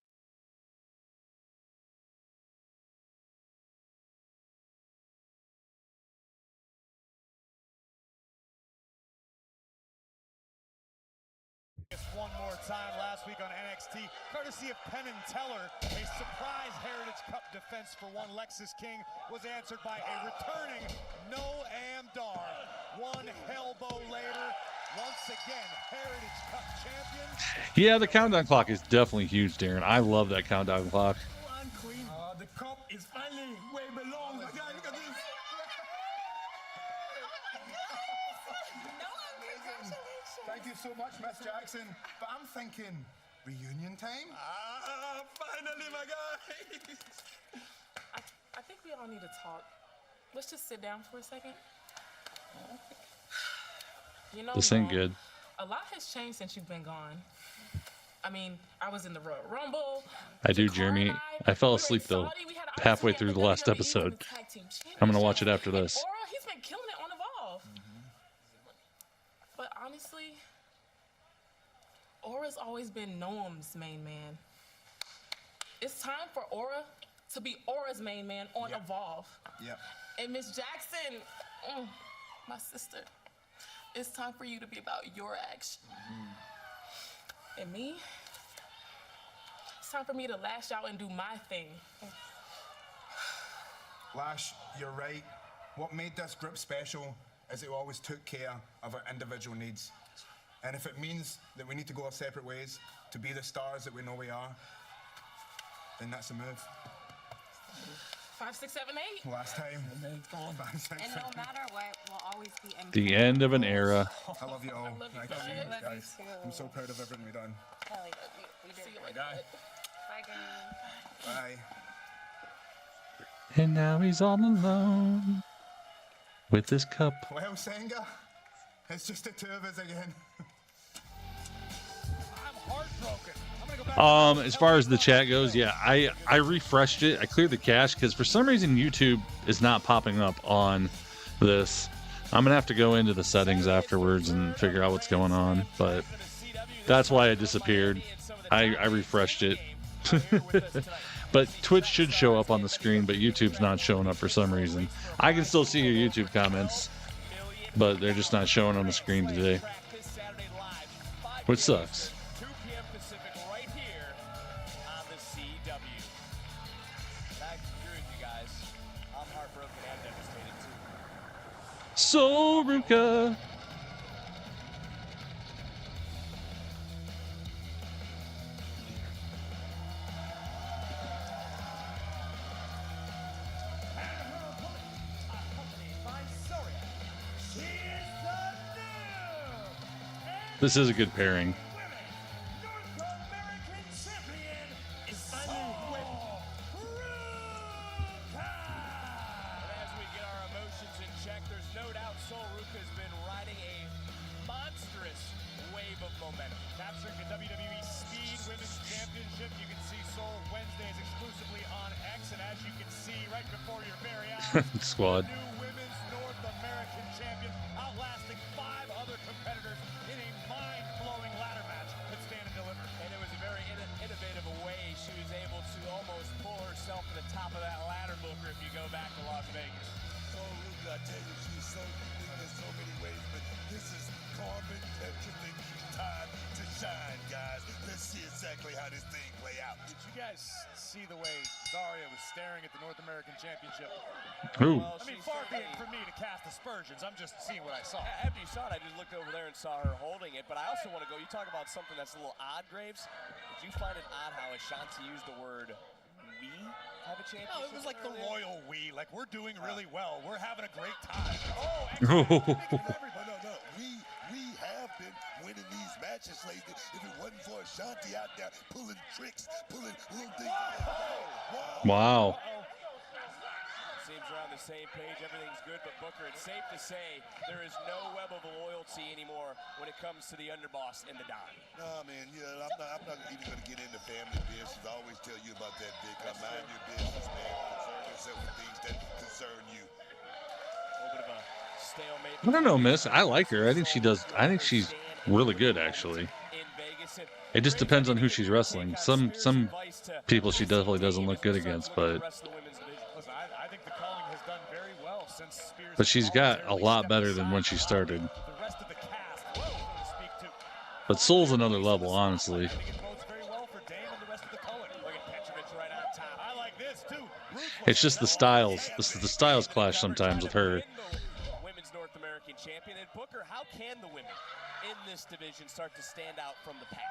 Speaker 17: One more time last week on NXT, courtesy of Penn and Teller. A surprise Heritage Cup defense for one Lexus King was answered by a returning Noam Dar. One elbow later, once again, Heritage Cup champion.
Speaker 4: Yeah, the countdown clock is definitely huge, Darren. I love that countdown clock.
Speaker 17: Unclean. The cup is finally where it belongs. Look at this.
Speaker 18: Thank you so much, Miss Jackson. But I'm thinking, reunion time?
Speaker 17: Finally, my guys.
Speaker 19: I think we all need to talk. Let's just sit down for a second. You know,
Speaker 4: This ain't good.
Speaker 19: a lot has changed since you've been gone. I mean, I was in the Royal Rumble.
Speaker 4: I do, Jeremy. I fell asleep, though, halfway through the last episode. I'm going to watch it after this.
Speaker 19: Aura, he's been killing it on Evolve. But honestly, Aura's always been Noam's main man. It's time for Aura to be Aura's main man on Evolve.
Speaker 18: Yep.
Speaker 19: And Miss Jackson, my sister, it's time for you to be about your action. And me, it's time for me to lash out and do my thing.
Speaker 18: Lash, you're right. What made this group special is it always took care of our individual needs. And if it means that we need to go our separate ways to be the stars that we know we are, then that's a move.
Speaker 19: 5, 6, 7, 8.
Speaker 18: Last time.
Speaker 19: And then it's gone.
Speaker 18: 5, 6,
Speaker 20: And
Speaker 18: 7.
Speaker 20: no matter what, we'll always be
Speaker 4: The end of an era.
Speaker 18: I love you all.
Speaker 19: love you
Speaker 18: Thank
Speaker 19: guys.
Speaker 18: you,
Speaker 20: Love you
Speaker 18: guys.
Speaker 20: too.
Speaker 18: I'm so proud of everything we've done.
Speaker 20: Hell yeah, we did.
Speaker 19: See you
Speaker 20: great.
Speaker 19: later.
Speaker 20: Bye, guys.
Speaker 18: Bye.
Speaker 4: And now he's all alone with his cup.
Speaker 18: Well, Senga, it's just the two of us again.
Speaker 5: I'm heartbroken. I'm gonna go back
Speaker 4: As far as the chat goes, yeah, I refreshed it. I cleared the cache because for some reason YouTube is not popping up on this. I'm gonna have to go into the settings afterwards and figure out what's going on, but that's why it disappeared. I refreshed it. But Twitch should show up on the screen, but YouTube's not showing up for some reason. I can still see your YouTube comments, but they're just not showing on the screen today, which sucks.
Speaker 5: 2 p.m. Pacific right here on the CW. And I agree with you guys. I'm heartbroken and devastated too.
Speaker 4: So Ruka. This is a good pairing.
Speaker 5: As we get our emotions in check, there's no doubt Sol Ruka has been riding a monstrous wave of momentum. Capturing the WWE Speed Women's Championship, you can see Sol Wednesdays exclusively on X, and as you can see right before your very eyes,
Speaker 4: Squad.
Speaker 5: new Women's North American Champion, outlasting 5 other competitors in a mind-blowing ladder match that Stand and Deliver. And it was a very innovative way she was able to almost pull herself to the top of that ladder, Booker, if you go back to Las Vegas.
Speaker 1: So Ruka, I tell you, she's so unique in so many ways, but this is Carmen Petrovich's time to shine, guys. Let's see exactly how this thing play out.
Speaker 5: Did you guys see the way Zarya was staring at the North American Championship?
Speaker 4: Who?
Speaker 5: Well, I mean, far be it for me to cast aspersions. I'm just seeing what I saw. After you saw it, I just looked over there and saw her holding it. But I also want to go, you talk about something that's a little odd, Graves. Did you find it odd how Ashanti used the word we have a championship? No, it was like the royal we. Like, we're doing really well. We're having a great time. Oh,
Speaker 1: No. We have been winning these matches lately. If it wasn't for Ashanti out there pulling tricks, pulling little things.
Speaker 4: Wow.
Speaker 5: Seems we're on the same page. Everything's good, but Booker, it's safe to say there is no web of loyalty anymore when it comes to the underboss and the Don.
Speaker 1: No, man. Yeah, I'm not even going to get into family business. I always tell you about that, Vic. Mind your business, man. Concern yourself with things that concern you.
Speaker 5: A little bit of a stalemate.
Speaker 4: I don't know, Miss. I like her. I think she's really good, actually. It just depends on who she's wrestling. Some people she definitely doesn't look good against, but
Speaker 5: I think the calling has done very well since Spears.
Speaker 4: but she's got a lot better than when she started.
Speaker 5: The rest of the cast, so to speak, to
Speaker 4: But Soul's another level, honestly.
Speaker 5: I like this too.
Speaker 4: It's just the styles. The styles clash sometimes with her.
Speaker 5: Women's North American champion. And Booker, how can the women in this division start to stand out from the pack?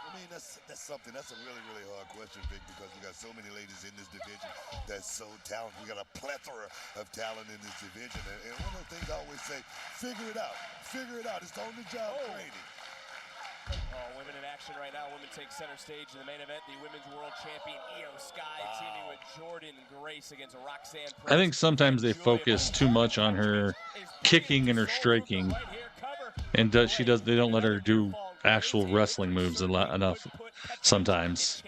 Speaker 1: I mean, that's something. That's a really, really hard question, Vic, because we got so many ladies in this division that's so talented. We got a plethora of talent in this division. And one of the things I always say, figure it out. Figure it out. It's on-the-job training.
Speaker 5: Oh, women in action right now. Women take center stage in the main event. The Women's World Champion, Io Sky, teaming with Jordan Grace against Roxanne Prince.
Speaker 4: I think sometimes they focus too much on her kicking and her striking, and they don't let her do actual wrestling moves enough sometimes.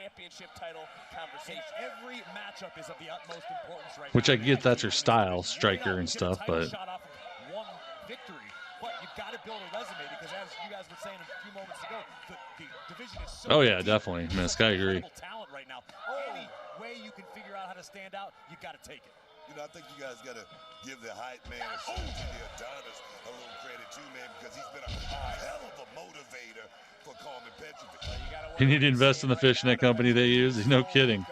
Speaker 5: Every matchup is of the utmost importance right
Speaker 4: Which I get, that's her style, striker and stuff, but
Speaker 5: one victory. But you've got to build a resume because, as you guys were saying a few moments ago, the division is so
Speaker 4: oh yeah, definitely, Miss. I agree.
Speaker 5: Talent right now. Any way you can figure out how to stand out, you got to take it.
Speaker 1: You know, I think you guys got to give the hype man the Adonis a little credit too, man, because he's been a hell of a motivator for Carmen Petrovic.
Speaker 4: You need to invest in the fishnet company they use. No kidding.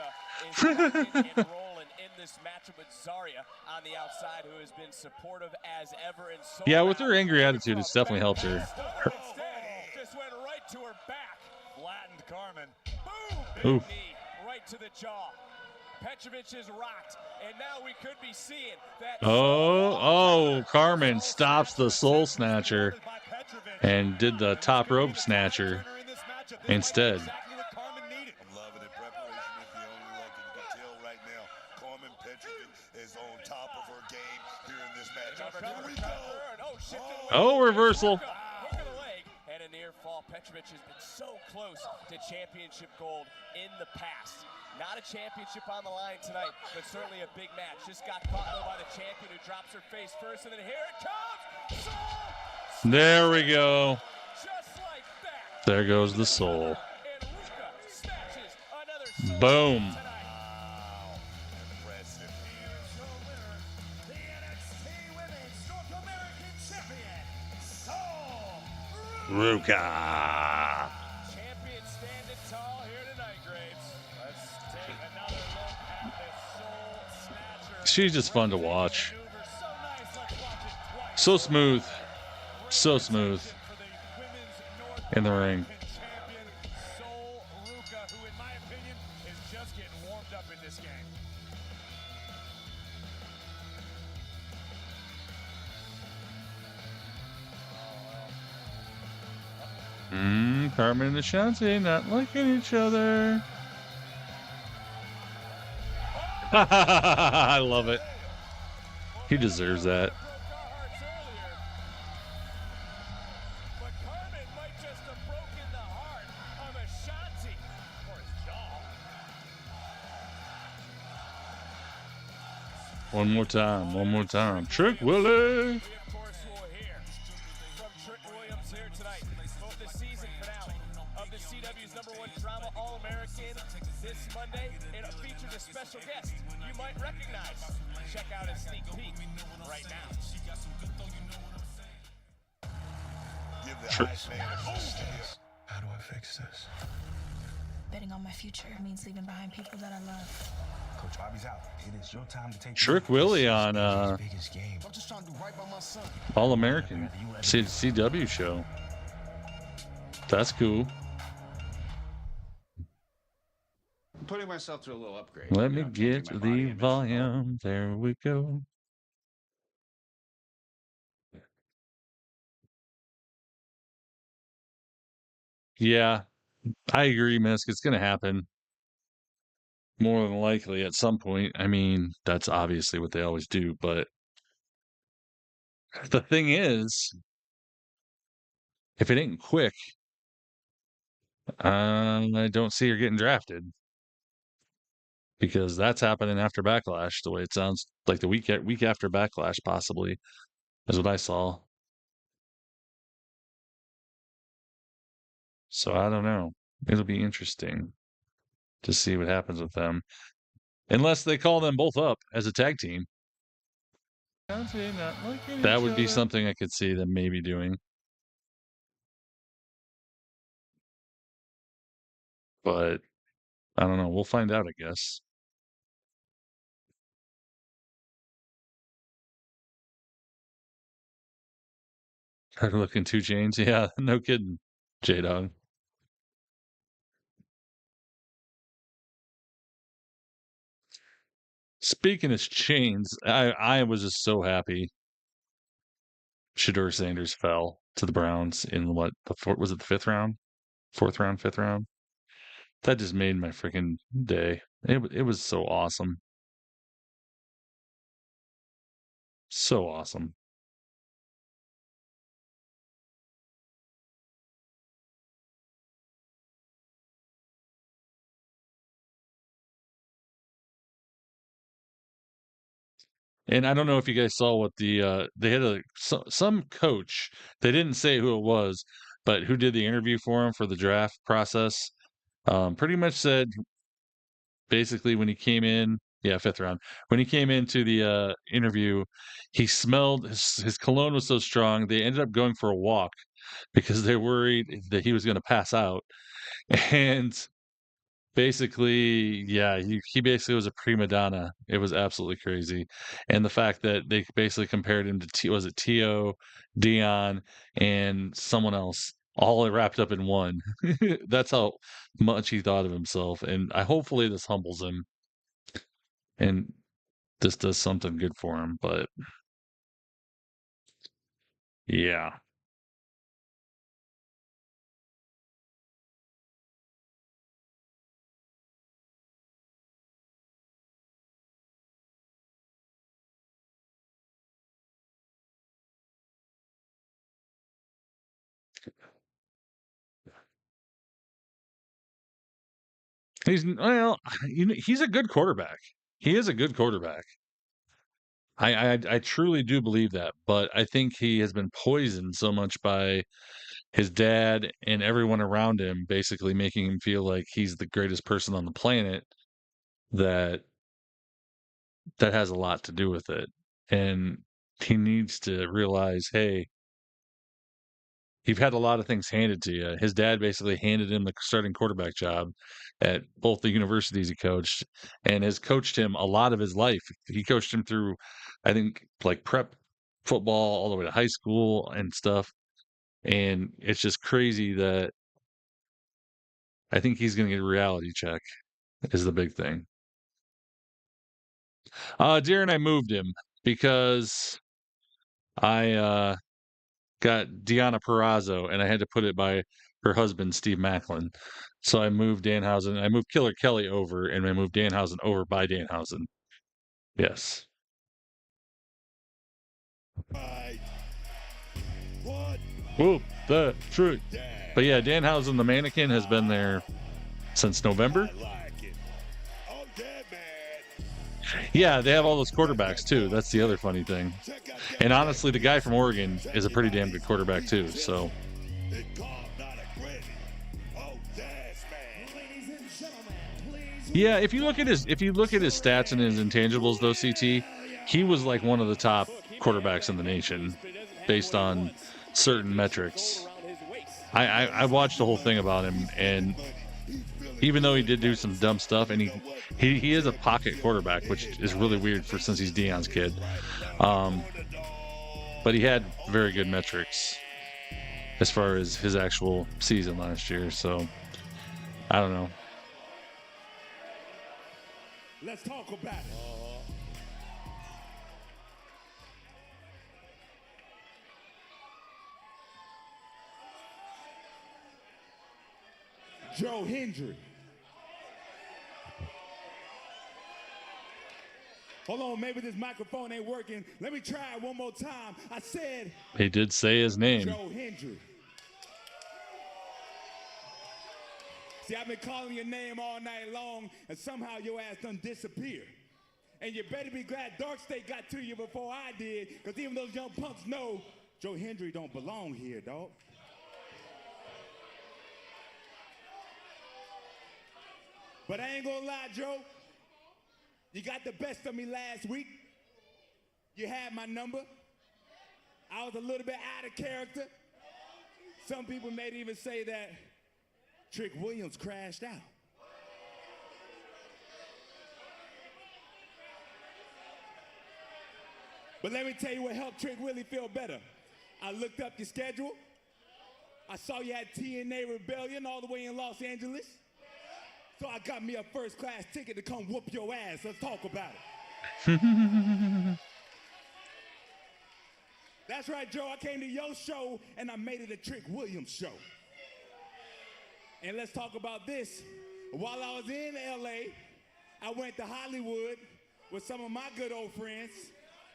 Speaker 5: On the outside, who has been supportive as ever, and so
Speaker 4: Yeah, with her angry attitude, it's definitely helped her.
Speaker 5: Just went right to her back. Flattened Carmen. Boom!
Speaker 4: Oof.
Speaker 5: Knee right to the jaw. Petrovic is rocked, and now we could be seeing that.
Speaker 4: Oh, Carmen stops the Soul Snatcher and did the top rope snatcher instead.
Speaker 1: I'm loving it. Preparation is the only look, and you can tell right now Carmen Petrovic is on top of her game here in this matchup. Here we go.
Speaker 4: Oh, reversal.
Speaker 5: Hook of the leg and a near fall. Petrovic has been so close to championship gold in the past. Not a championship on the line tonight, but certainly a big match. Just got caught though by the champion who drops her face first, and then here it comes. Soul.
Speaker 4: There we go.
Speaker 5: Just like that.
Speaker 4: There goes the Soul.
Speaker 5: And Ruka snatches another Soul
Speaker 4: Boom.
Speaker 5: tonight.
Speaker 1: Impressive.
Speaker 14: Here's your winner, the NXT Women's North American Champion, Soul
Speaker 4: Ruka.
Speaker 5: Champion standing tall here tonight, Graves. Let's take another look at this Soul Snatcher.
Speaker 4: She's just fun to watch.
Speaker 5: Maneuver so nice. Let's watch it twice.
Speaker 4: So smooth. So smooth
Speaker 5: For the women's North
Speaker 4: in the ring.
Speaker 5: American champion, Soul Ruka, who in my opinion is just getting warmed up in this game.
Speaker 4: Carmen and Ashanti not liking each other. I love it. He deserves that.
Speaker 5: Broke our hearts earlier. But Carmen might just have broken the heart of Ashanti. Or his jaw.
Speaker 4: One more time. One more time. Trick Willie.
Speaker 5: We, of course, will hear from Trick Williams here tonight. Both the season finale of the CW's #1 drama All-American this Monday, and it features a special guest you might recognize. Check out his sneak peek right now.
Speaker 1: Give the
Speaker 4: Sure.
Speaker 1: hype man a step.
Speaker 13: How do I fix this?
Speaker 19: Betting on my future means leaving behind people that I love.
Speaker 13: Coach Bobby's out. It is your time to take
Speaker 4: Trick Willie on
Speaker 13: biggest game.
Speaker 18: I'm just trying to do right by my son.
Speaker 4: All American CW show. That's cool.
Speaker 21: I'm putting myself through a little upgrade.
Speaker 4: Let
Speaker 21: You
Speaker 4: me
Speaker 21: know,
Speaker 4: get
Speaker 21: changing my body
Speaker 4: the
Speaker 21: image.
Speaker 4: volume. There we go. Yeah, I agree, Misk. It's going to happen more than likely at some point. I mean, that's obviously what they always do. But the thing is, if it ain't quick, I don't see her getting drafted because that's happening after Backlash. The way it sounds like the week after Backlash, possibly, is what I saw. So I don't know. It'll be interesting to see what happens with them. Unless they call them both up as a tag team. That would be something I could see them maybe doing. But I don't know. We'll find out, I guess. Her looking 2 Chainz. Yeah, no kidding. J-Dog. Speaking of chains, I was just so happy Shedeur Sanders fell to the Browns in what was it the 5th round? 4th round, 5th round? That just made my freaking day. It was so awesome. So awesome. And I don't know if you guys saw what they had some coach. They didn't say who it was, but who did the interview for him for the draft process. Pretty much said basically when he came in, 5th round. When he came into the interview, he smelled his cologne was so strong they ended up going for a walk because they're worried that he was going to pass out. And basically, yeah, he basically was a prima donna. It was absolutely crazy. And the fact that they basically compared him to was it T.O., Dion, and someone else, all wrapped up in one. That's how much he thought of himself. And hopefully this humbles him. and this does something good for him. But yeah. He's a good quarterback. He is a good quarterback. I truly do believe that, but I think he has been poisoned so much by his dad and everyone around him, basically making him feel like he's the greatest person on the planet, that has a lot to do with it. And he needs to realize, hey, you've had a lot of things handed to you. His dad basically handed him the starting quarterback job at both the universities he coached, and has coached him a lot of his life. He coached him through, I think, like prep football all the way to high school and stuff. And it's just crazy that I think he's going to get a reality check is the big thing. Darren, I moved him because I got Deanna Perrazzo, and I had to put it by her husband, Steve Macklin. So I moved Danhausen. I moved Killer Kelly over, and I moved Danhausen over by Danhausen. Yes. Whoop, the truth. But yeah, Danhausen, the mannequin, has been there since November. Yeah, they have all those quarterbacks too. That's the other funny thing. And honestly, the guy from Oregon is a pretty damn good quarterback too. So yeah, if you look at his stats and his intangibles though, CT, he was like one of the top quarterbacks in the nation based on certain metrics. I watched the whole thing about him, and even though he did do some dumb stuff, and he is a pocket quarterback, which is really weird since he's Deion's kid. But he had very good metrics as far as his actual season last year. So I don't know.
Speaker 14: Let's talk about it. Joe Hendry. Hold on, maybe this microphone ain't working. Let me try it one more time. I said...
Speaker 4: He did say his name.
Speaker 14: Joe Hendry. See, I've been calling your name all night long, and somehow your ass done disappear. And you better be glad Dark State got to you before I did, because even those young punks know Joe Hendry don't belong here, dog. But I ain't gonna lie, Joe. You got the best of me last week. You had my number. I was a little bit out of character. Some people may even say that Trick Williams crashed out. But let me tell you what helped Trick Willie feel better. I looked up your schedule. I saw you had TNA Rebellion all the way in Los Angeles. So I got me a first-class ticket to come whoop your ass. Let's talk about it. That's right, Joe. I came to your show, and I made it a Trick Williams show. And let's talk about this. While I was in L.A., I went to Hollywood with some of my good old friends.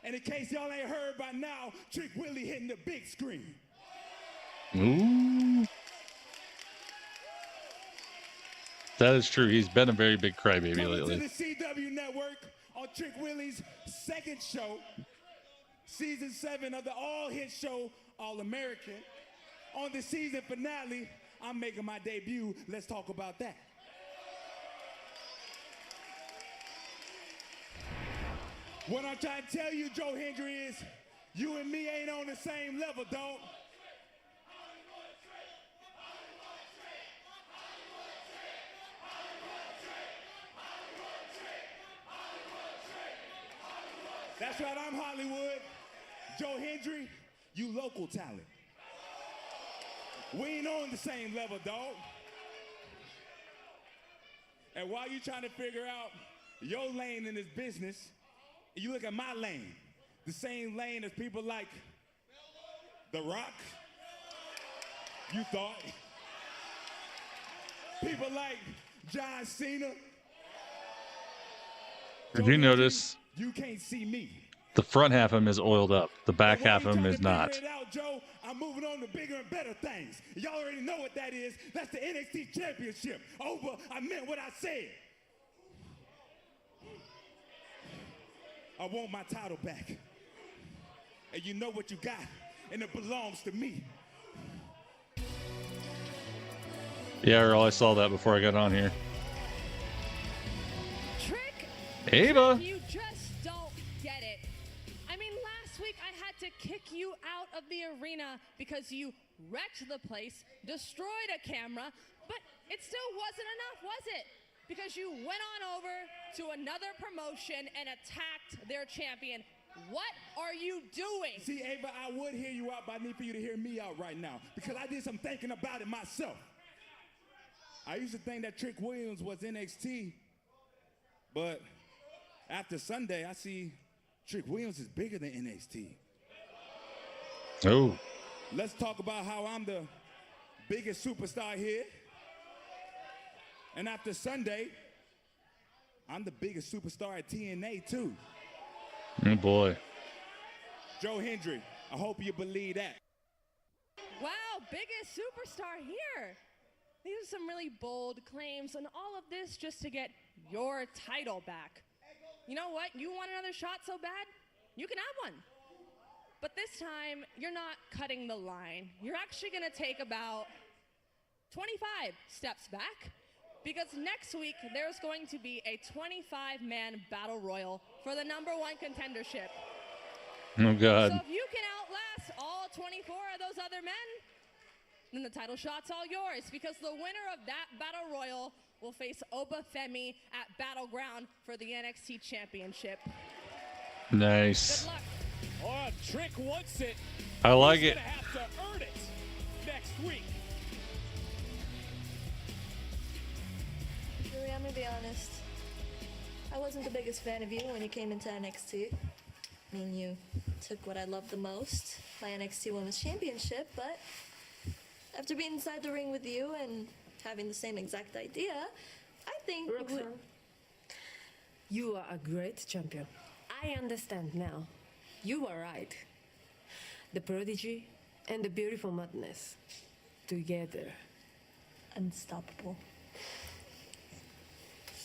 Speaker 14: And in case y'all ain't heard by now, Trick Willie hitting the big screen.
Speaker 4: Ooh. That is true. He's been a very big crybaby lately.
Speaker 14: To the CW Network on Trick Willie's second show, season 7 of the all-hit show All American. On the season finale, I'm making my debut. Let's talk about that. What I'm trying to tell you, Joe Hendry, is you and me ain't on the same level, dog. That's right, I'm Hollywood. Joe Hendry, you local talent. We ain't on the same level, dog. And while you trying to figure out your lane in this business, and you look at my lane, the same lane as people like The Rock, you thought. People like John Cena.
Speaker 4: If you notice,
Speaker 14: You can't see me.
Speaker 4: the front half of him is oiled up. The back half of him is not.
Speaker 14: Figure it out, Joe. I'm moving on to bigger and better things. Y'all already know what that is. That's the NXT Championship. Over. I meant what I said. I want my title back. And you know what you got, and it belongs to me.
Speaker 4: Yeah, Earl, I saw that before I got on here.
Speaker 8: Trick,
Speaker 4: Ava.
Speaker 8: you just don't get it. I mean, last week I had to kick you out of the arena because you wrecked the place, destroyed a camera, but it still wasn't enough, was it? Because you went on over to another promotion and attacked their champion. What are you doing?
Speaker 14: See, Ava, I would hear you out, but I need for you to hear me out right now because I did some thinking about it myself. I used to think that Trick Williams was NXT, but after Sunday, I see Trick Williams is bigger than NXT.
Speaker 4: Oh.
Speaker 14: Let's talk about how I'm the biggest superstar here. And after Sunday, I'm the biggest superstar at TNA, too.
Speaker 4: Oh, boy.
Speaker 14: Joe Hendry, I hope you believe that.
Speaker 8: Wow, biggest superstar here. These are some really bold claims, and all of this just to get your title back. You know what? You want another shot so bad? You can have one. But this time, you're not cutting the line. You're actually going to take about 25 steps back, because next week, there's going to be a 25-man battle royal for the #1 contendership.
Speaker 4: Oh, God.
Speaker 8: So if you can outlast all 24 of those other men, then the title shot's all yours, because the winner of that battle royal will face Oba Femi at Battleground for the NXT Championship.
Speaker 4: Nice.
Speaker 8: Good luck.
Speaker 5: Oh, Trick wants it.
Speaker 4: I like
Speaker 5: He's
Speaker 4: it.
Speaker 5: gonna have to earn it next week.
Speaker 6: Really, I'm gonna be honest. I wasn't the biggest fan of you when you came into NXT. I mean, you took what I loved the most, my NXT Women's Championship, but after being inside the ring with you and having the same exact idea, I think
Speaker 20: Roxanne, you are a great champion. I understand now. You are right. The prodigy and the beautiful madness together.
Speaker 6: Unstoppable.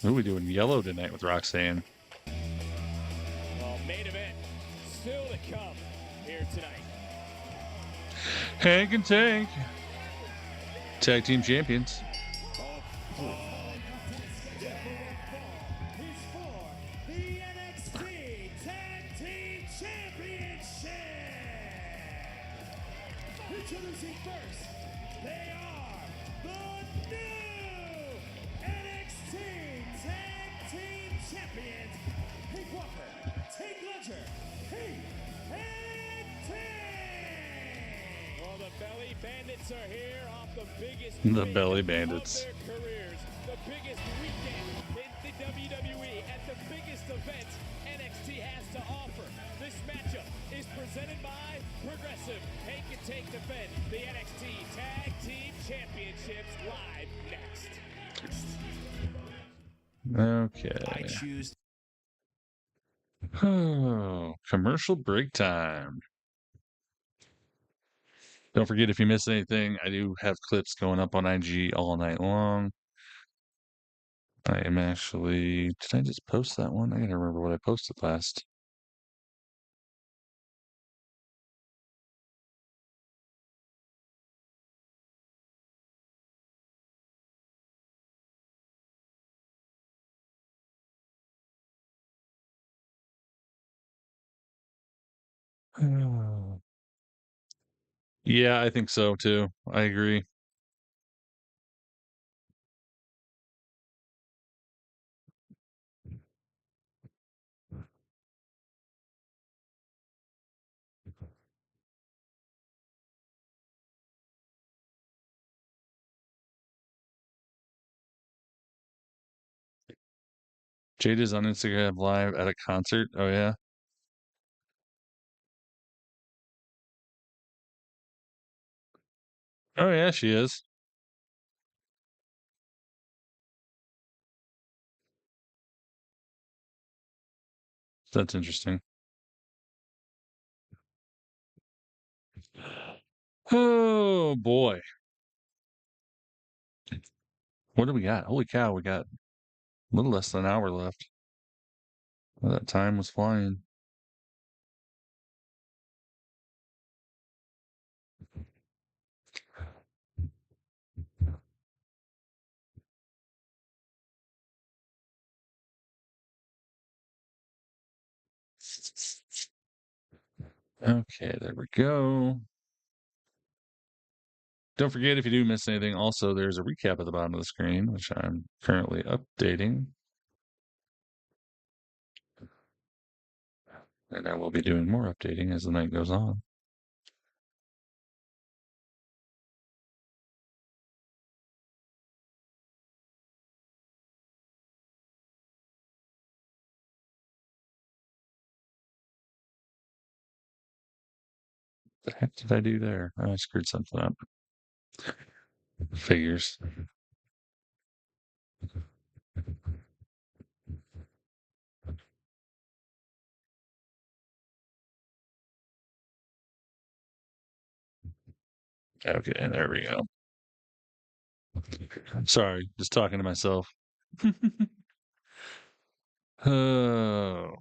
Speaker 4: What are we doing yellow tonight with Roxanne?
Speaker 5: Well, main event still to come here tonight.
Speaker 4: Hank and Tank. Tag team champions.
Speaker 14: The NXT Tag Team Championship. Introducing first, they are the new NXT Tag Team Champions. Hank Walker, Tank Ledger, Hank and Tank.
Speaker 5: Well, the Belly Bandits are here off the biggest
Speaker 4: The
Speaker 5: week
Speaker 4: Belly
Speaker 5: of
Speaker 4: Bandits.
Speaker 5: their careers. The biggest weekend in the WWE at the biggest event NXT has to offer. This matchup is presented by Progressive. Hank and Tank defend the NXT Tag Team Championships live next.
Speaker 4: Okay.
Speaker 12: I choose.
Speaker 4: Oh, commercial break time. Don't forget, if you miss anything, I do have clips going up on IG all night long. I am actually... Did I just post that one? I gotta remember what I posted last. Yeah, I think so too. I agree. Jade is on Instagram Live at a concert. Oh, yeah? Oh, yeah, she is. That's interesting. Oh, boy. What do we got? Holy cow, we got a little less than an hour left. Well, that time was flying. Okay, there we go. Don't forget, if you do miss anything, also there's a recap at the bottom of the screen, which I'm currently updating. And I will be doing more updating as the night goes on. What the heck did I do there? I screwed something up. Figures. Okay, there we go. Sorry, just talking to myself. Oh.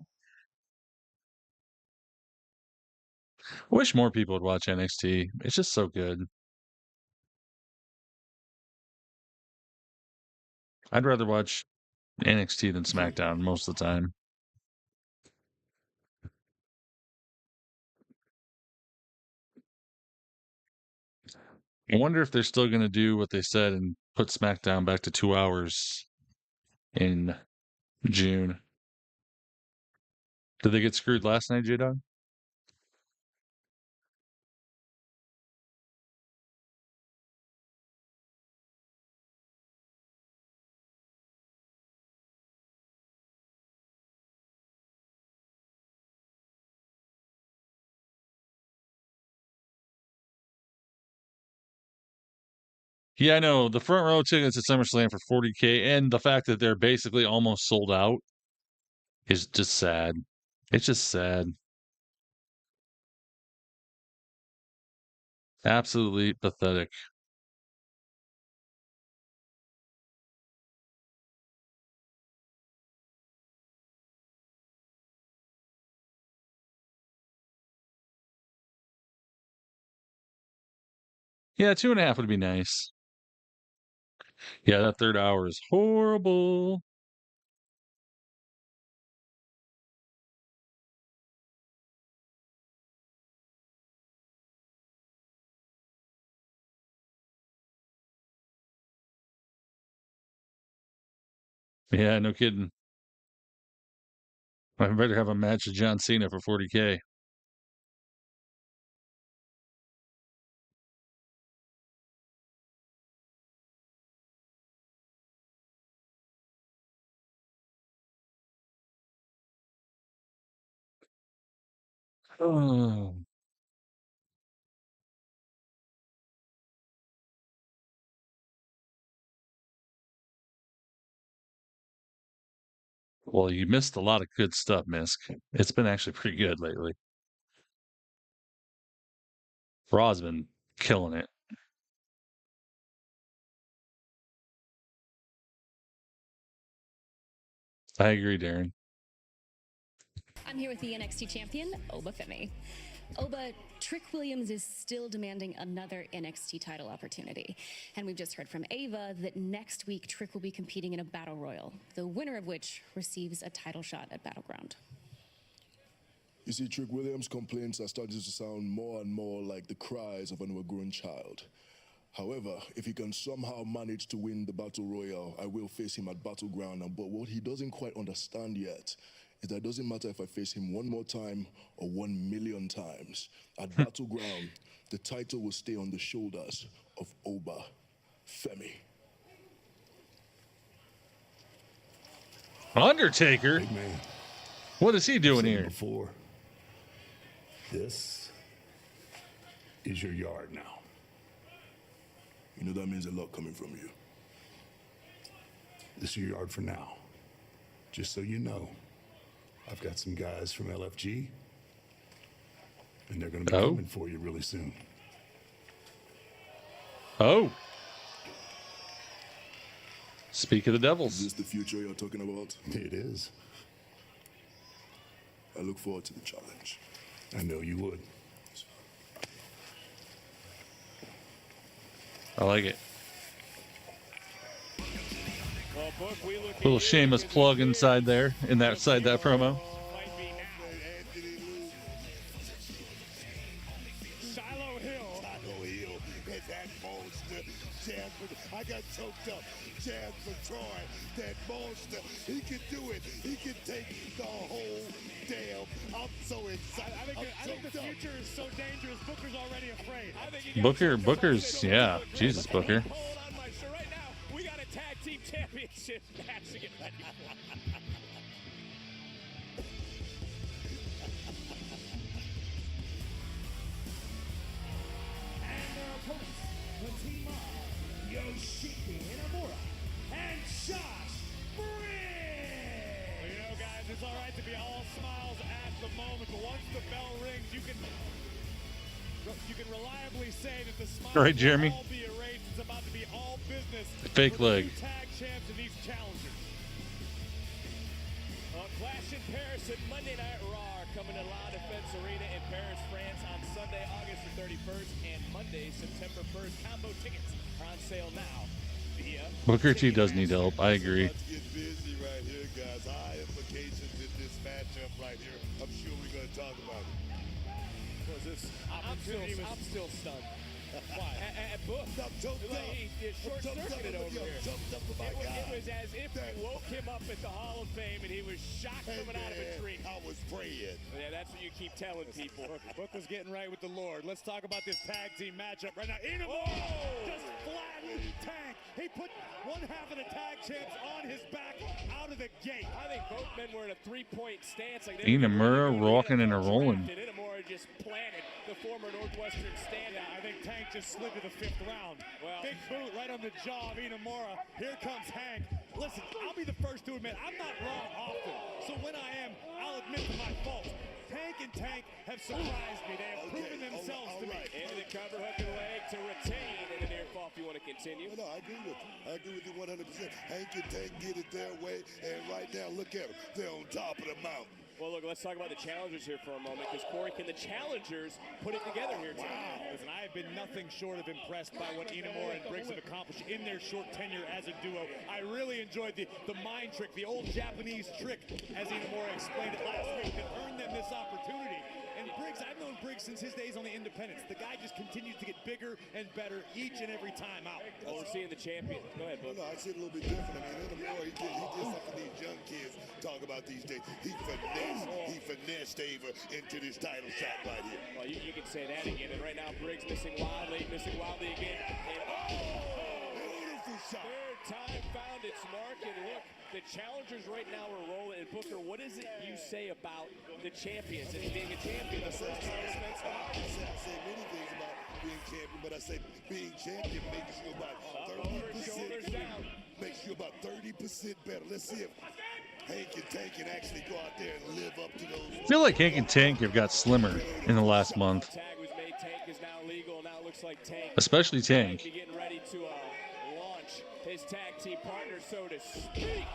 Speaker 4: I wish more people would watch NXT. It's just so good. I'd rather watch NXT than SmackDown most of the time. I wonder if they're still going to do what they said and put SmackDown back to 2 hours in June. Did they get screwed last night, J-Dog? Yeah, I know. The front row tickets at SummerSlam for $40K, and the fact that they're basically almost sold out is just sad. It's just sad. Absolutely pathetic. Yeah, 2.5 would be nice. Yeah, that third hour is horrible. Yeah, no kidding. I better have a match with John Cena for $40K. Oh. Well, you missed a lot of good stuff, Misk. It's been actually pretty good lately. Raw's been killing it. I agree, Darren.
Speaker 7: I'm here with the NXT champion, Oba Femi. Oba, Trick Williams is still demanding another NXT title opportunity. And we've just heard from Ava that next week Trick will be competing in a battle royal, the winner of which receives a title shot at Battleground.
Speaker 22: You see, Trick Williams' complaints are starting to sound more and more like the cries of an overgrown child. However, if he can somehow manage to win the Battle Royal, I will face him at Battleground. But what he doesn't quite understand yet is that it doesn't matter if I face him one more time or 1,000,000 times. At Battleground, the title will stay on the shoulders of Oba Femi.
Speaker 4: Undertaker?
Speaker 9: Big man.
Speaker 4: What is he doing
Speaker 9: I've said
Speaker 4: here?
Speaker 9: Before, this is your yard now.
Speaker 22: You know that means a lot coming from you.
Speaker 9: This is your yard for now. Just so you know, I've got some guys from LFG, and they're going to be coming for you really soon.
Speaker 4: Oh. Speak of the Devils.
Speaker 22: Is this the future you're talking about?
Speaker 9: It is.
Speaker 22: I look forward to the challenge.
Speaker 9: I know you would.
Speaker 4: I like it. Little shameless plug inside there, that promo.
Speaker 1: I got choked up. Chad Troy, that monster. He can do it. He can take the whole damn. I'm so excited.
Speaker 5: I think the future is so dangerous. Booker's already afraid.
Speaker 4: Booker's, yeah. Jesus, Booker.
Speaker 5: Hold on my show right now. We got a tag team championship match to get ready for.
Speaker 2: And their opponents, the team of Yoshiki Inamura and Josh Briggs.
Speaker 5: Well, you know, guys, it's all right to be all smiles at the moment, but once the bell rings, you can reliably say that the smiles
Speaker 4: Right, Jeremy?
Speaker 5: will all be erased. It's about to be all business.
Speaker 4: Fake
Speaker 5: for the
Speaker 4: leg.
Speaker 5: two tag champs and these challengers. Clash in Paris at Monday Night Raw coming to La Defense Arena in Paris, France on Sunday, August the 31st and Monday, September 1st. Combo tickets are on sale now via
Speaker 4: Booker T does need help. I agree.
Speaker 1: Let's get busy right here, guys. High implications in this matchup right here. I'm sure we're going to talk about it.
Speaker 5: I'm still stunned. Why? At Book. He short-circuited over here. It was as if we woke him up at the Hall of Fame and he was shocked coming out of a dream.
Speaker 1: I was praying.
Speaker 5: Yeah, that's what you keep telling people. Book was getting right with the Lord. Let's talk about this tag team matchup right now. Inamura just flattened Tank. He put one half of the tag champs on his back out of the gate. I think both men were in a three-point stance. Like
Speaker 4: Inamura rocking and a rolling.
Speaker 5: Inamura just planted the former Northwestern standout. I think Tank just slid to the fifth round. Well, big boot right on the jaw of Inamura. Here comes Hank. Listen, I'll be the first to admit I'm not wrong often. So when I am, I'll admit to my fault. Hank and Tank have surprised me. They have proven themselves to me. Into the cover hook and leg to retain and a near fall if you want to continue.
Speaker 1: No, I agree with you. I agree with you 100%. Hank and Tank get it their way, and right now, look at them. They're on top of the mountain.
Speaker 5: Well, look, let's talk about the challengers here for a moment, because Corey, can the challengers put it together here tonight? Listen, I have been nothing short of impressed by what Inamura and Briggs have accomplished in their short tenure as a duo. I really enjoyed the mind trick, the old Japanese trick, as Inamura explained it last week, that earned them this opportunity. And Briggs, I've known Briggs since his days on the Independents. The guy just continues to get bigger and better each and every time out. Well, we're seeing the champion. Go ahead, Book.
Speaker 1: No, I see it a little bit different. I mean, Inamura, he did something these young kids talk about these days. He finessed Ava into this title shot right here.
Speaker 5: Well, you can say that again. And right now, Briggs missing wildly again. And
Speaker 1: beautiful shot.
Speaker 5: Third time found its mark. And look, the challengers right now are rolling. And Booker, what is it you say about the champions and being a champion the first time Spence
Speaker 1: I say many things about being champion, but I say being champion makes you about 30% makes you about 30% better. Let's see if Hank and Tank can actually go out there and live up to those.
Speaker 4: I feel like Hank and Tank have got slimmer in the last month.
Speaker 5: Tag was made. Tank is now legal. Now it looks like Tank.
Speaker 4: Especially Tank.
Speaker 5: Getting ready to launch his tag team partner, so to speak.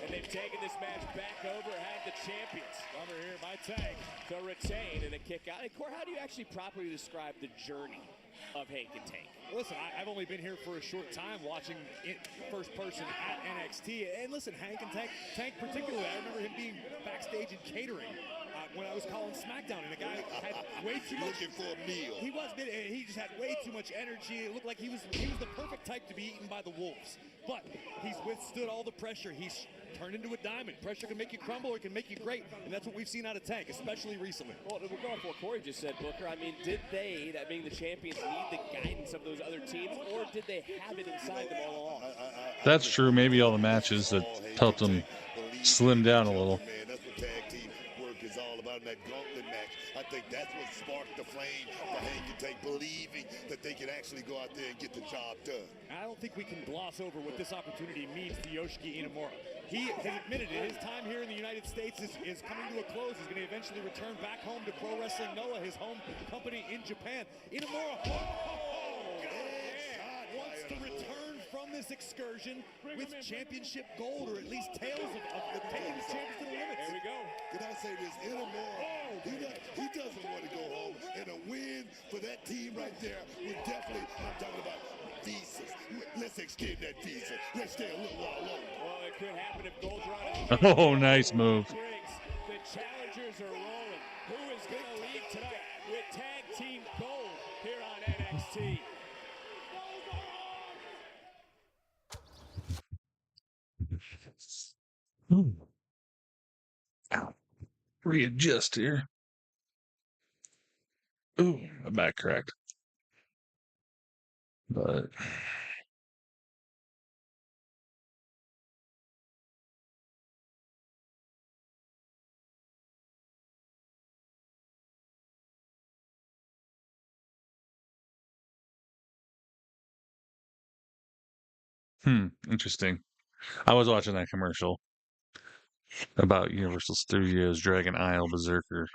Speaker 5: And they've taken this match back over, had the champions over here by Tank to retain and a kick out. And Corey, how do you actually properly describe the journey of Hank and Tank? Listen, I've only been here for a short time watching it first person at NXT. And listen, Hank and Tank particularly, I remember him being backstage and catering when I was calling SmackDown, and the guy had way too much.
Speaker 1: Looking for a meal.
Speaker 5: He just had way too much energy. It looked like he was the perfect type to be eaten by the wolves. But he's withstood all the pressure. He's turned into a diamond. Pressure can make you crumble or it can make you great, and that's what we've seen out of Tank, especially recently. Well, we're going for what Corey just said, Booker. I mean, did they, that being the champions, need the guidance of those other teams, or did they have it inside them all along?
Speaker 4: That's true. Maybe all the matches that helped them slim down a little.
Speaker 1: Man, that's what tag team work is all about in that gauntlet match. I think that's what sparked the flame for Hank and Tank, believing that they could actually go out there and get the job done.
Speaker 5: I don't think we can gloss over what this opportunity means to Yoshiki Inamura. He has admitted it. His time here in the United States is coming to a close. He's going to eventually return back home to Pro Wrestling Noah, his home company in Japan. Inamura wants to return from this excursion with championship gold, or at least tails of the taking his champions to the limits. There we go.
Speaker 1: Can I say this? Inamura, he doesn't want to go home, and a win for that team right there would definitely, I'm talking about visas. Let's extend that visa. Let's stay a little while longer.
Speaker 5: Well, it could happen if gold's right.
Speaker 4: Oh, nice move.
Speaker 5: The challengers are rolling. Who is going to lead tonight with tag team gold here on NXT?
Speaker 4: Readjust here. Ooh, my back cracked. But interesting. I was watching that commercial about Universal Studios Dragon Isle Berserker,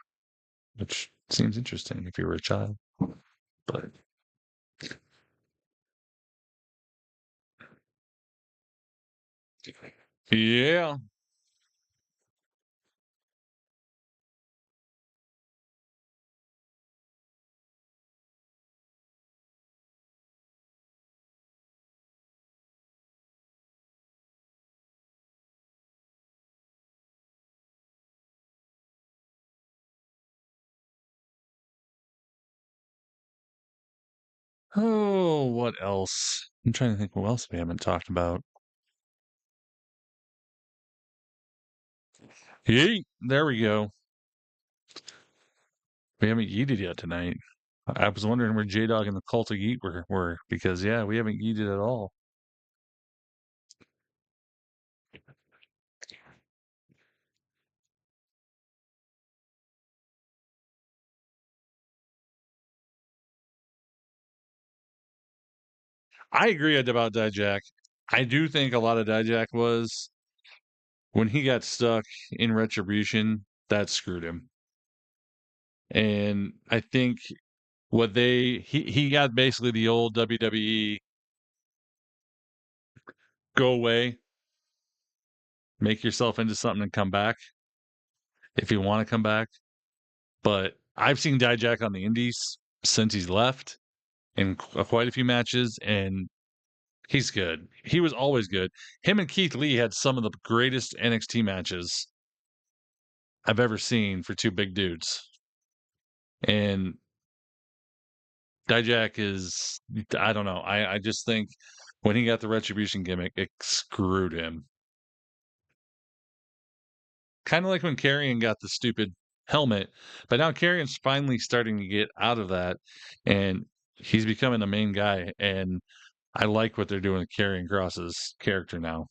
Speaker 4: which seems interesting if you were a child. But yeah. Oh, what else? I'm trying to think what else we haven't talked about. Yeet, there we go. We haven't yeeted yet tonight. I was wondering where J-Dog and the Cult of Yeet were because, yeah, we haven't yeeted at all. I agree about Dijak. I do think a lot of Dijak was when he got stuck in Retribution, that screwed him. And I think what he got basically the old WWE go away, make yourself into something and come back if you want to come back. But I've seen Dijak on the indies since he's left in quite a few matches, and he's good. He was always good. Him and Keith Lee had some of the greatest NXT matches I've ever seen for two big dudes. And Dijak is, I don't know. I just think when he got the Retribution gimmick, it screwed him. Kind of like when Karrion got the stupid helmet, but now Karrion's finally starting to get out of that, and he's becoming the main guy, and I like what they're doing with Karrion Kross's character now.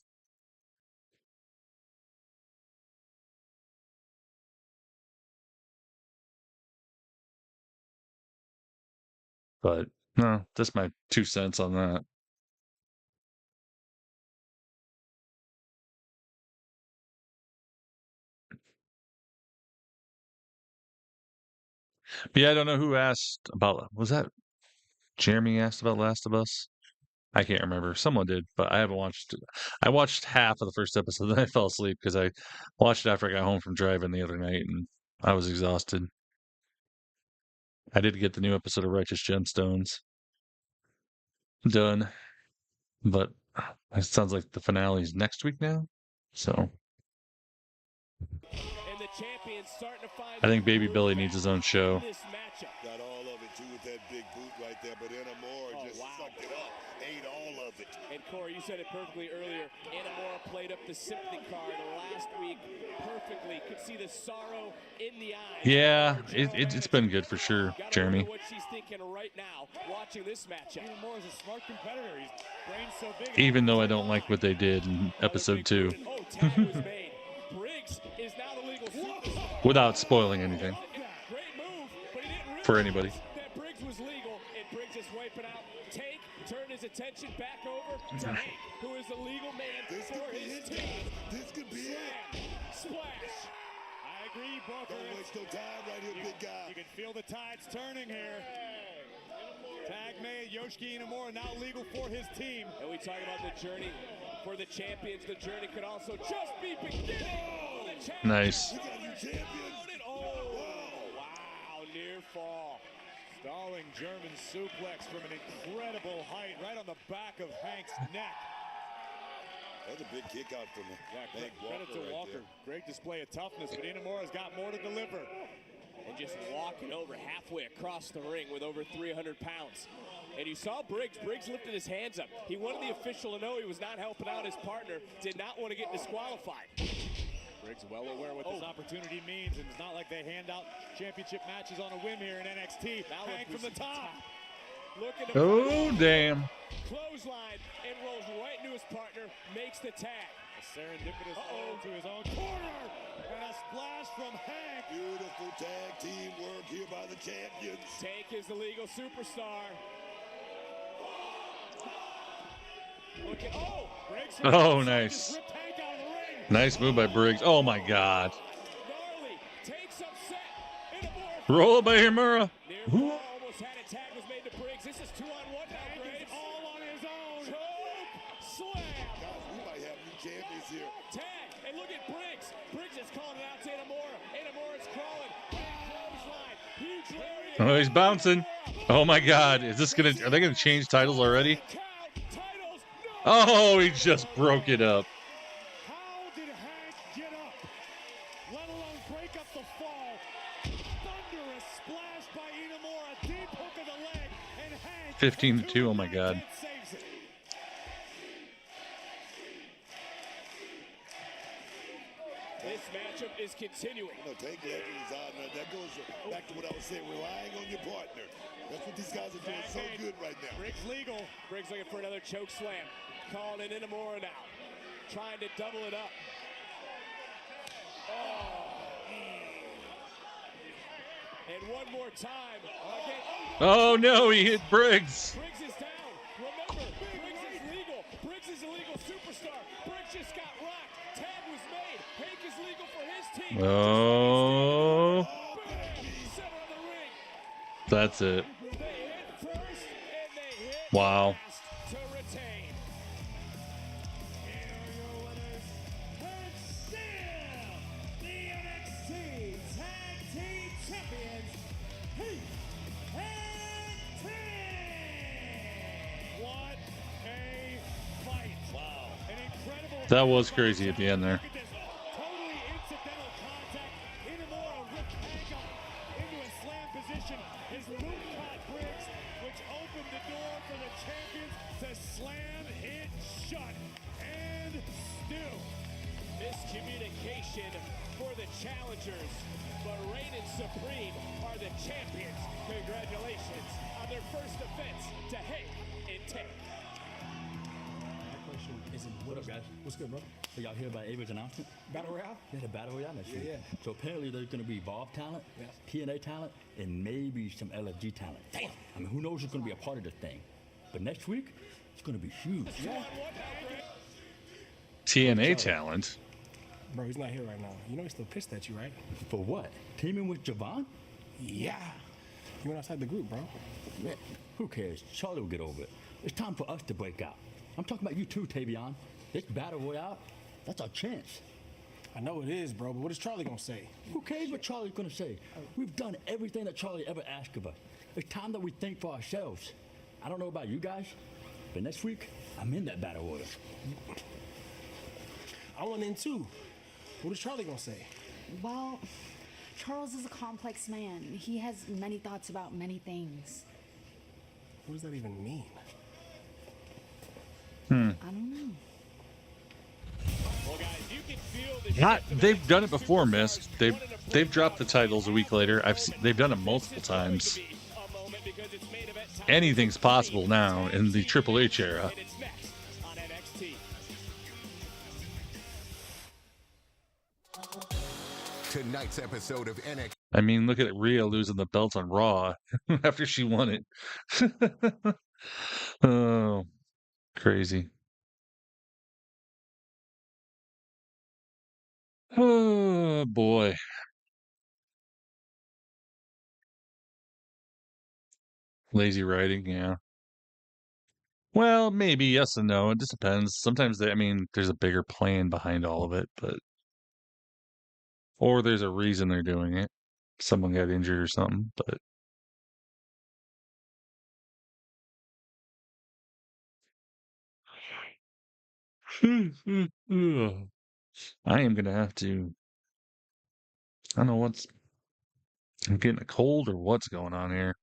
Speaker 4: But no, that's my 2 cents on that. But yeah, I don't know who asked about, was that Jeremy asked about Last of Us? I can't remember. Someone did, but I haven't watched it. I watched half of the first episode, then I fell asleep because I watched it after I got home from driving the other night, and I was exhausted. I did get the new episode of Righteous Gemstones done, but it sounds like the finale's next week now. So I think Baby Billy needs his own show.
Speaker 1: Got all of it too with that big boot right there, but Inamura just sucked it up, ate all of it.
Speaker 5: And Corey, you said it perfectly earlier. Inamura played up the sympathy card last week perfectly. Could see the sorrow in the eyes.
Speaker 4: Yeah, it's been good for sure, Jeremy.
Speaker 5: What she's thinking right now, watching this matchup. Inamura's a smart competitor. His brain's so big.
Speaker 4: Even though I don't like what they did in episode 2.
Speaker 5: Oh, tag was made. Briggs is now the legal superstar.
Speaker 4: Without spoiling anything
Speaker 5: Great move, but he didn't
Speaker 4: for anybody.
Speaker 5: that Briggs was legal, and Briggs is wiping out. Tank turned his attention back over to Hank, who is the legal man for his team.
Speaker 1: This could be it.
Speaker 5: Splash.
Speaker 14: I agree, Booker.
Speaker 1: Don't waste no time right here, big guy.
Speaker 14: You can feel the tides turning here. Tag made, Yoshiki Inamura now legal for his team.
Speaker 5: And we talk about the journey for the champions. The journey could also just be beginning. For the champions.
Speaker 4: Nice.
Speaker 5: Oh, wow, near fall.
Speaker 14: Stalling German suplex from an incredible height right on the back of Hank's neck.
Speaker 1: That's a big kick out from him.
Speaker 14: Yeah, credit to Walker. Great display of toughness, but Inamura's got more to deliver.
Speaker 5: And just walking over halfway across the ring with over 300 pounds. And you saw Briggs. Briggs lifted his hands up. He wanted the official to know he was not helping out his partner. Did not want to get disqualified.
Speaker 14: Briggs well aware what this opportunity means, and it's not like they hand out championship matches on a whim here in NXT.
Speaker 5: Now
Speaker 14: Hank from the top.
Speaker 5: Looking to
Speaker 4: Oh, damn.
Speaker 5: clothesline and rolls right into his partner, makes the tag.
Speaker 14: A serendipitous roll to his own corner, and a splash from Hank.
Speaker 1: Beautiful tag team work here by the champions.
Speaker 5: Tank is the legal superstar. Look at, Briggs
Speaker 4: Oh, nice. Nice move by Briggs. Oh, my God.
Speaker 5: gnarly. Tank's upset.
Speaker 4: Roll it by Himura.
Speaker 5: Almost had a tag was made to Briggs. This is 2-on-1 now, Briggs.
Speaker 14: All on his own.
Speaker 5: Choke slam.
Speaker 1: Guys, we might have new champions here.
Speaker 5: Tag. And look at Briggs. Briggs is calling it out to Inamura. Inamura's crawling. Clothesline. Huge lariat.
Speaker 4: Oh, he's bouncing. Oh, my God. Is this going to... Are they going to change titles already? Oh, he just broke it up.
Speaker 14: How did Hank get up, let alone break up the fall? Thunderous splash by Inamura, deep hook of the leg, and Hank
Speaker 4: 15-2. Oh, my God.
Speaker 14: saves it.
Speaker 5: This matchup is continuing.
Speaker 1: Tank legend is on. That goes back to what I was saying, relying on your partner. That's what these guys are doing so good right now.
Speaker 14: Briggs legal.
Speaker 5: Briggs looking for another choke slam. Calling in Inamura now. Trying to double it up. And one more time.
Speaker 4: Oh, no. He hit Briggs.
Speaker 5: Briggs is down. Remember, Briggs is legal. Briggs is a legal superstar. Briggs just got rocked. Tag was made. Hank is legal for his team.
Speaker 4: Oh. That's it. Wow.
Speaker 5: To retain.
Speaker 14: The NXT Tag Team Champions, Heath and T. What a fight. Wow. An incredible.
Speaker 4: That was crazy at the end there.
Speaker 14: Totally incidental contact. Inamura ripped Hank up into a slam position. His boot caught Briggs, which opened the door for the champions to slam it shut. And still.
Speaker 5: Miscommunication for the challengers, but reigning supreme are the champions. Congratulations on their first defense to Hank and Tank.
Speaker 10: My question is, what up, guys? What's good, bro? So y'all hear about Abr's announcement? Battle Royale? Yeah, the Battle Royale next week. Yeah. So apparently there's going to be Evolve talent, TNA talent, and maybe some LFG talent. Damn. I mean, who knows who's going to be a part of this thing? But next week, it's going to be huge. Yeah.
Speaker 4: TNA talent.
Speaker 10: Bro, he's not here right now. You know he's still pissed at you, right? For what? Teaming with Javon? Yeah. You went outside the group, bro. Man, who cares? Charlie will get over it. It's time for us to break out. I'm talking about you too, Tavion. This Battle Royale, that's our chance. I know it is, bro, but what is Charlie gonna say? Who cares what Charlie's gonna say? We've done everything that Charlie ever asked of us. It's time that we think for ourselves. I don't know about you guys, but next week, I'm in that Battle Royale. I want in too. What is Charlie gonna say?
Speaker 11: Well, Charles is a complex man. He has many thoughts about many things.
Speaker 10: What does that even mean?
Speaker 11: I don't know.
Speaker 5: Well, guys, you can feel the
Speaker 4: Not, they've done it before, Mist. They've dropped the titles a week later. They've done it multiple times. Anything's possible now in the Triple H era.
Speaker 3: Tonight's episode of NXT.
Speaker 4: I mean, look at Rhea losing the belt on Raw after she won it. Oh, crazy. Oh, boy. Lazy writing, yeah. Well, maybe yes and no. It just depends. Sometimes I mean, there's a bigger plan behind all of it, but or there's a reason they're doing it. Someone got injured or something, but I am gonna have to. I don't know what's. I'm getting a cold or what's going on here.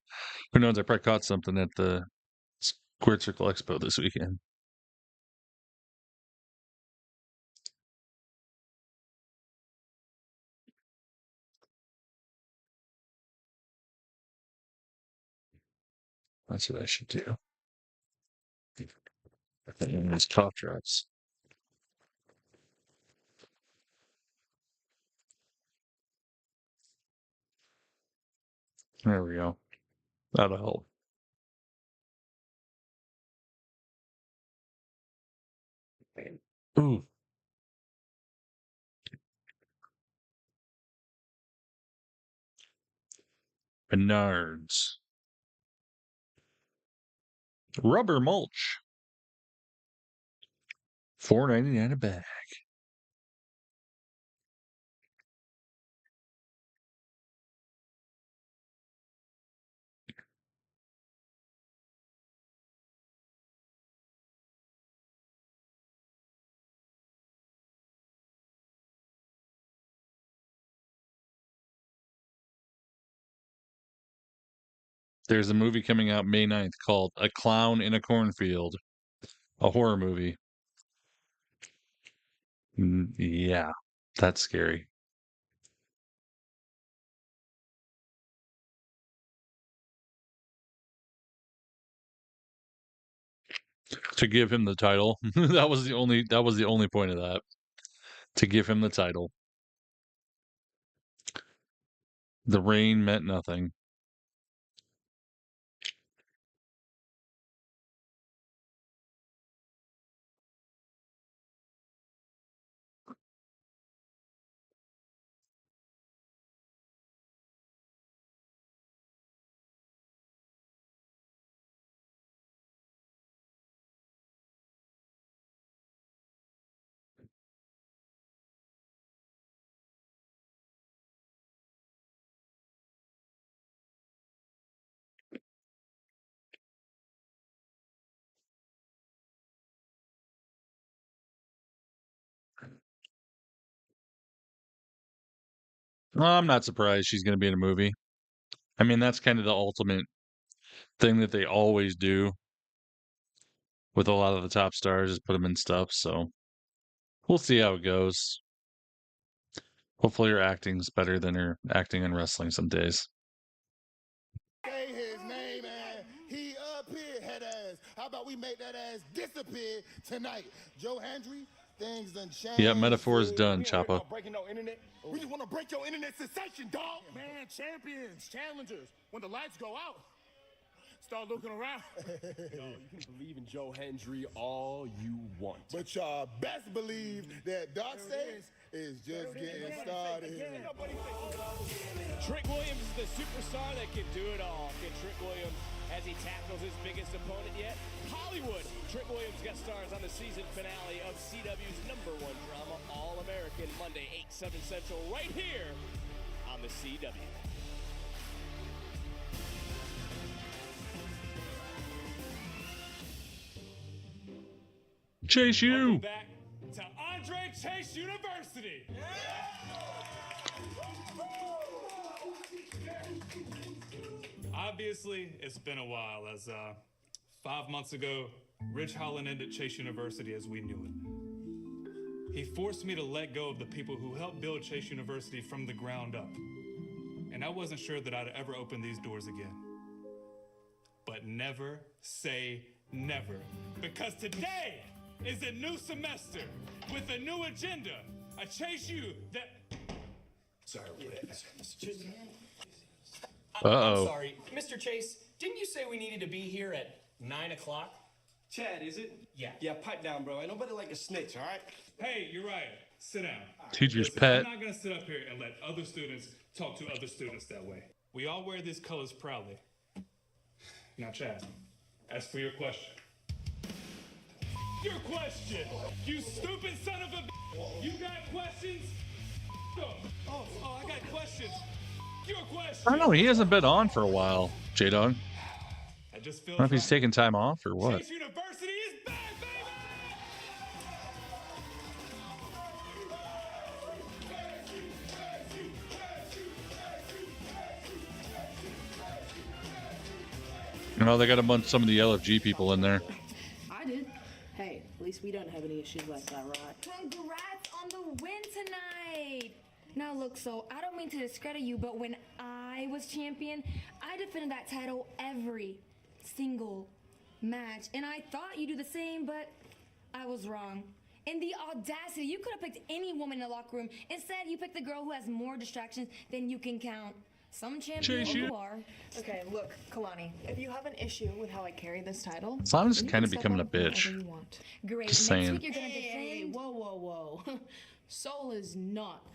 Speaker 4: Who knows? I probably caught something at the Squared Circle Expo this weekend. That's what I should do. These cough drops. There we go. That'll help. Ooh. Menards. Rubber mulch. $4.99 a bag. There's a movie coming out May 9th called A Clown in a Cornfield, a horror movie. Yeah, that's scary. To give him the title. That was the only point of that. To give him the title. The rain meant nothing. I'm not surprised she's going to be in a movie. I mean, that's kind of the ultimate thing that they always do with a lot of the top stars, is put them in stuff. So we'll see how it goes. Hopefully her acting's better than her acting in wrestling some days.
Speaker 1: Say his name and he appear, head ass. How about we make that ass disappear tonight? Joe Hendry, things done changed.
Speaker 4: Yeah, metaphor is done, Choppa.
Speaker 14: Breaking no internet. We just want to break your internet sensation, dog. Man, champions, challengers. When the lights go out, start looking around. Yo, you can believe in Joe Hendry all you want.
Speaker 1: But y'all best believe that Dark Stage is just getting started.
Speaker 5: Trick Williams is the superstar that can do it all. Can Trick Williams, as he tackles his biggest opponent yet? Hollywood. Trick Williams guest stars on the season finale of CW's #1 drama, All American, Monday, 8/7 Central, right here on the CW.
Speaker 4: Chase U.
Speaker 5: Welcome back to Andre Chase University.
Speaker 16: Obviously, it's been a while, as 5 months ago, Rich Holland ended Chase University as we knew it. He forced me to let go of the people who helped build Chase University from the ground up. And I wasn't sure that I'd ever open these doors again. But never say never, because today is a new semester with a new agenda, a Chase U that...
Speaker 3: Sorry,
Speaker 4: Uh-oh.
Speaker 3: I'm sorry. Mr. Chase, didn't you say we needed to be here at 9 o'clock?
Speaker 15: Chad, is it?
Speaker 3: Yeah.
Speaker 15: Yeah, pipe down, bro. Ain't nobody like a snitch, all right?
Speaker 16: Hey, you're right. Sit down.
Speaker 4: Teacher's
Speaker 16: Listen,
Speaker 4: pet.
Speaker 16: I'm not going to sit up here and let other students talk to other students that way. We all wear these colors proudly. Now, Chad, as for your question. Your question! You stupid son of a b****! You got questions? Oh, I got questions. Your question!
Speaker 4: I don't know. He hasn't been on for a while, J-Dog.
Speaker 16: I just
Speaker 4: I
Speaker 16: feel
Speaker 4: don't know if he's taking time off or what.
Speaker 16: Chase University is back, baby!
Speaker 4: You know, they got a bunch, some of the LFG people in there.
Speaker 23: I did. Hey, at least we don't have any issues like that, right?
Speaker 6: Congrats on the win tonight! Now look, so I don't mean to discredit you, but when I was champion, I defended that title every single match. And I thought you'd do the same, but I was wrong. And the audacity, you could have picked any woman in the locker room. Instead, you picked the girl who has more distractions than you can count. Some champions you are.
Speaker 24: Okay, look, Kalani, if you have an issue with how I carry this title,
Speaker 4: Simon's
Speaker 24: then you
Speaker 4: kind
Speaker 24: can
Speaker 4: of
Speaker 24: step
Speaker 4: becoming a
Speaker 24: up whenever
Speaker 4: bitch.
Speaker 24: you want.
Speaker 6: Great.
Speaker 4: Just
Speaker 6: Next
Speaker 4: saying.
Speaker 6: week you're gonna
Speaker 23: Hey,
Speaker 6: defend.
Speaker 23: whoa. Soul is not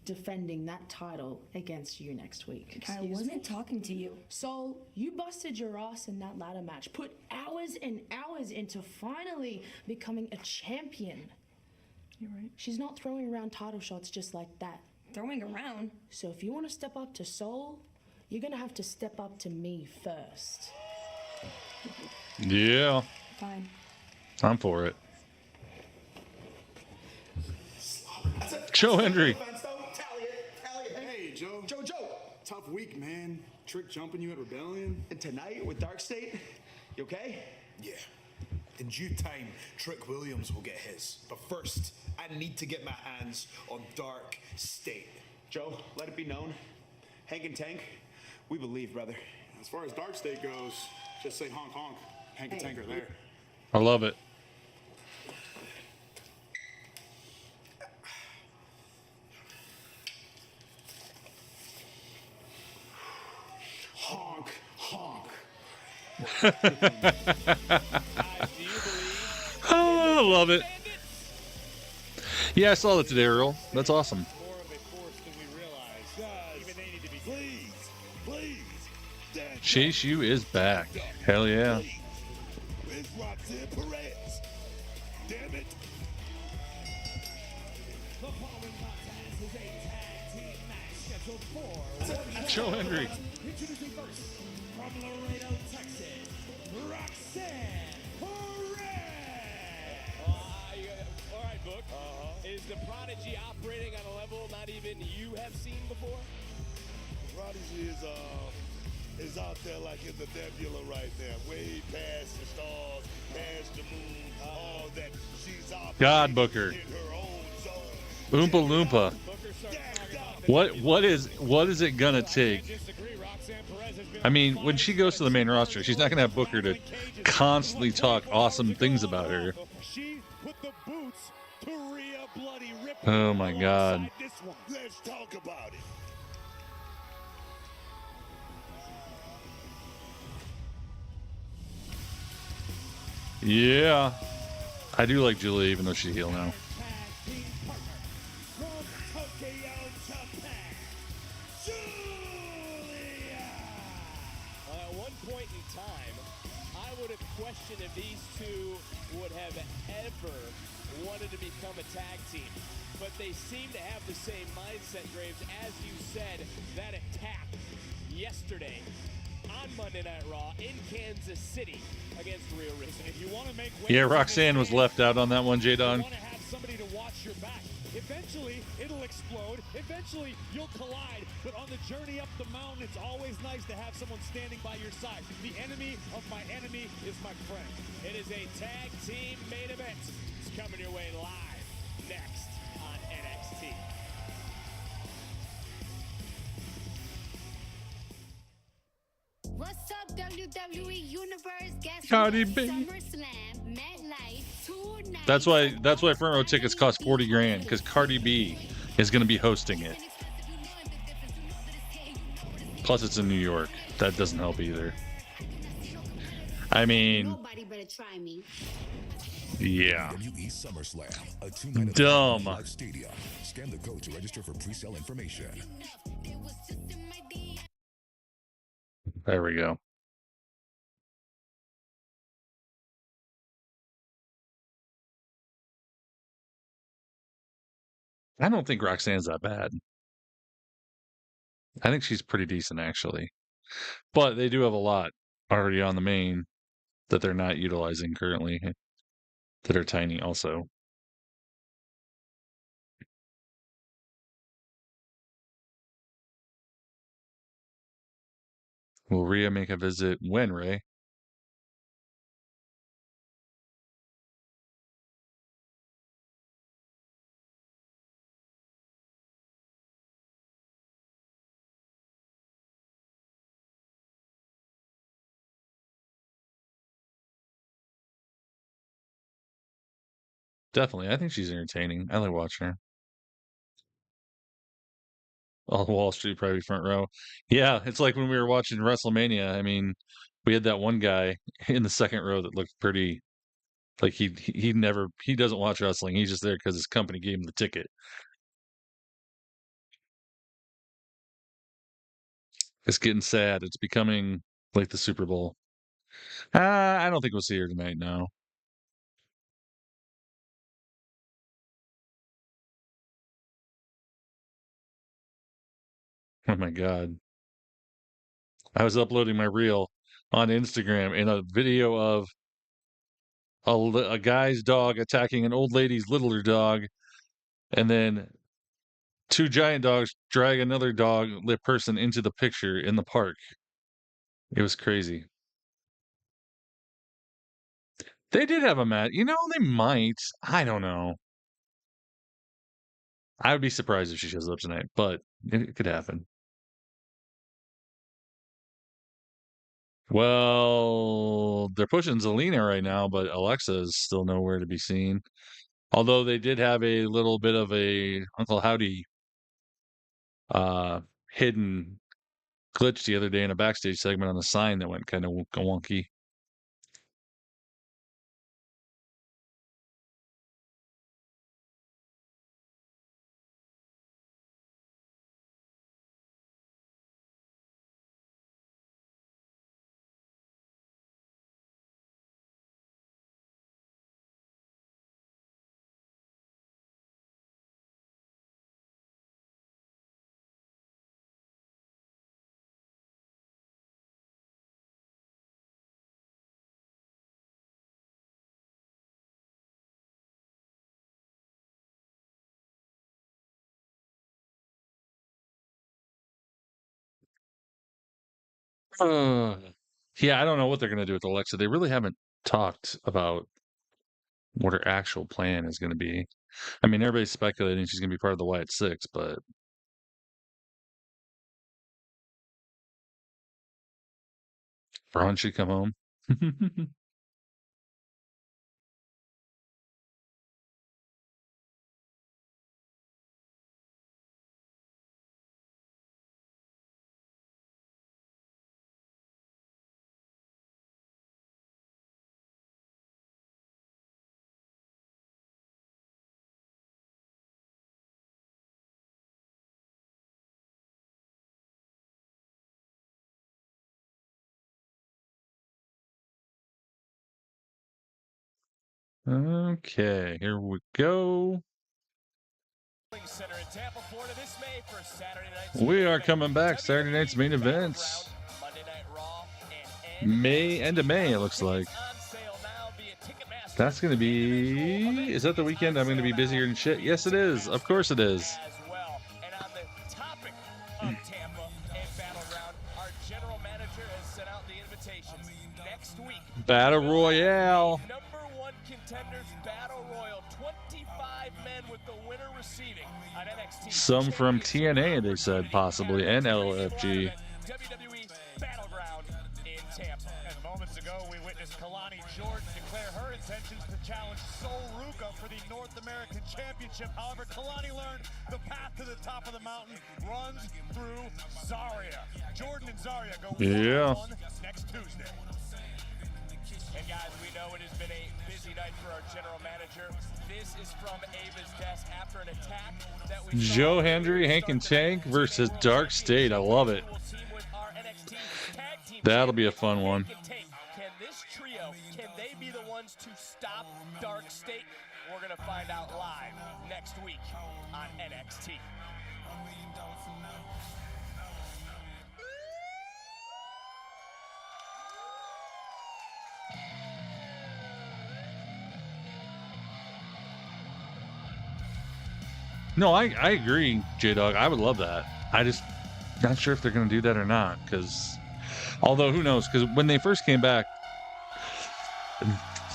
Speaker 23: defending that title against you next week.
Speaker 6: I wasn't talking to you.
Speaker 23: Soul, you busted your ass in that ladder match. Put hours and hours into finally becoming a champion.
Speaker 24: You're right.
Speaker 23: She's not throwing around title shots just like that.
Speaker 6: Throwing around?
Speaker 23: So if you want to step up to Soul, you're gonna have to step up to me first.
Speaker 4: Yeah.
Speaker 6: Fine.
Speaker 4: I'm for it. Joe Hendry.
Speaker 18: Hey, Joe. Joe. Tough week, man. Trick jumping you at Rebellion.
Speaker 15: And tonight with Dark State, you okay?
Speaker 25: Yeah. In due time, Trick Williams will get his. But first, I need to get my hands on Dark State.
Speaker 15: Joe, let it be known. Hank and Tank, we believe, brother.
Speaker 18: As far as Dark State goes, just say honk honk. Hank and Tank are there.
Speaker 4: I love it.
Speaker 18: Honk honk.
Speaker 4: Oh, I love it. Yeah, I saw that today, Earl. That's awesome. Chase U is back. Hell yeah.
Speaker 1: Where's Roxanne Perez? Damn it.
Speaker 4: Joe Hendry.
Speaker 5: Introducing first, from Laredo, Texas, Roxanne Perez.
Speaker 26: All right, Book. Is the Prodigy operating on a level not even you have seen before?
Speaker 1: Prodigy is out there like in the nebula right there, way past the stars, past the moon, all that. She's out
Speaker 4: God, Booker.
Speaker 1: in her own zone.
Speaker 4: Oompa Loompa. What is it gonna take? I mean, when she goes to the main roster, she's not gonna have Booker to constantly talk awesome things about her.
Speaker 5: She put the boots to Rhea Bloody Ripley.
Speaker 4: Oh my God.
Speaker 5: This one.
Speaker 1: Let's talk about it.
Speaker 4: Yeah. I do like Julia, even though she's heel now.
Speaker 26: At one point in time, I would have questioned if these two would have ever wanted to become a tag team. But they seem to have the same mindset, Graves. As you said, that attack yesterday on Monday Night Raw in Kansas City against Rhea Ripley.
Speaker 5: If you want to make
Speaker 4: Yeah, Roxanne was left out on that one, J-Don.
Speaker 5: You want to have somebody to watch your back. Eventually, it'll explode. Eventually, you'll collide. But on the journey up the mountain, it's always nice to have someone standing by your side. The enemy of my enemy is my friend.
Speaker 26: It is a tag team main event. It's coming your way live next on NXT.
Speaker 27: What's up, WWE Universe? Guess
Speaker 4: Cardi
Speaker 27: what?
Speaker 4: B.
Speaker 27: SummerSlam, MetLife, 2 nights.
Speaker 4: That's why front row tickets cost $40,000, because Cardi B is gonna be hosting it. Plus, it's in New York. That doesn't help either. I mean,
Speaker 27: Nobody better try me.
Speaker 4: yeah.
Speaker 8: WWE SummerSlam, a 2-night
Speaker 4: Dumb.
Speaker 8: live stadium. Scan the code to register for pre-sale information.
Speaker 4: There we go. I don't think Roxanne's that bad. I think she's pretty decent, actually. But they do have a lot already on the main that they're not utilizing currently that are tiny also. Will Rhea make a visit when, Ray? Definitely. I think she's entertaining. I like watching her. Oh, Wall Street probably front row. Yeah, it's like when we were watching WrestleMania. I mean, we had that one guy in the second row that looked pretty like he doesn't watch wrestling. He's just there because his company gave him the ticket. It's getting sad. It's becoming like the Super Bowl. I don't think we'll see her tonight. No. Oh my God. I was uploading my reel on Instagram in a video of a guy's dog attacking an old lady's littler dog, and then two giant dogs drag another dog lit person into the picture in the park. It was crazy. They did have a match. You know, they might. I don't know. I would be surprised if she shows up tonight, but it could happen. Well, they're pushing Zelina right now, but Alexa is still nowhere to be seen. Although they did have a little bit of a Uncle Howdy hidden glitch the other day in a backstage segment on the sign that went kind of wonky. Yeah, I don't know what they're going to do with Alexa. They really haven't talked about what her actual plan is going to be. I mean, everybody's speculating she's going to be part of the Wyatt Six, but Braun should come home. Okay, here we go. We are coming back. Saturday night's main events. End of May, it looks like. That's going to be... Is that the weekend I'm going to be busier than shit? Yes, it is. Of course it is. Battle Royale. Some from TNA, they said, possibly, and LFG.
Speaker 5: WWE Battleground in champ. And moments ago, we witnessed Kalani Jordan declare her intentions to challenge Sol Ruka for the North American Championship. However, Kalani learned the path to the top of the mountain runs through Zarya. Jordan and Zarya go one next Tuesday. And guys, we know it has been a busy night for our general manager. This is from Ava's desk after an attack that we
Speaker 4: Joe Hendry, Hank and Tank versus Dark State. I love it. That'll be a fun one.
Speaker 26: Can this trio, can they be the ones to stop Dark State? We're going to find out live next week on NXT.
Speaker 4: No, I agree, J-Dog. I would love that. I just not sure if they're going to do that or not. Because, although who knows? Because when they first came back,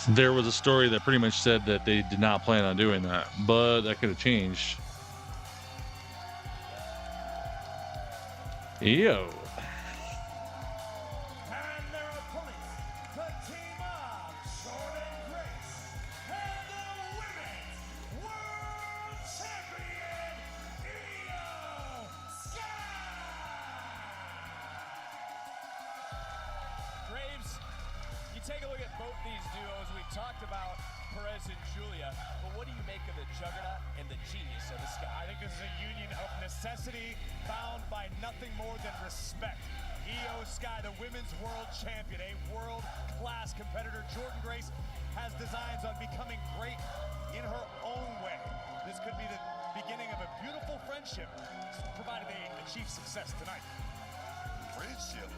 Speaker 4: there was a story that pretty much said that they did not plan on doing that. But that could have changed. Yo.
Speaker 26: Take a look at both these duos. We talked about Perez and Julia, but what do you make of the juggernaut and the genius of the Sky?
Speaker 5: I think this is a union of necessity bound by nothing more than respect. Io Sky, the women's world champion, a world-class competitor. Jordan Grace has designs on becoming great in her own way. This could be the beginning of a beautiful friendship, provided they achieve success tonight.
Speaker 1: Friendship?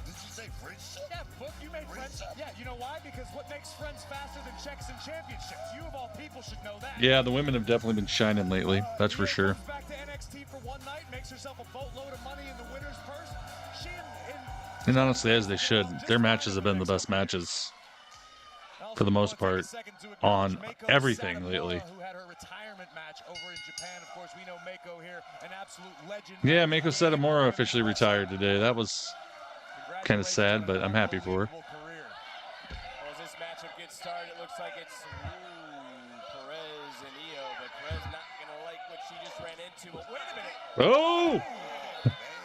Speaker 1: Did you say friendship?
Speaker 5: Yeah, Book, you made friends. Yeah, you know why? Because what makes friends faster than checks and championships? You of all people should know that.
Speaker 4: Yeah, the women have definitely been shining lately. That's for sure.
Speaker 5: Back to NXT for one night, makes herself a boatload of money in the winner's purse. She
Speaker 4: And honestly, as they should, their matches have been the best matches for the most part on everything lately.
Speaker 5: Who had her retirement match over in Japan. Of course, we know Mako here, an absolute legend.
Speaker 4: Yeah, Mako Satomura officially retired today. That was kind of sad, but I'm happy for her.
Speaker 26: Well, as this matchup gets started, it looks like it's Perez and Io, but Perez not going to like what she just ran into. But wait a minute.
Speaker 4: Oh!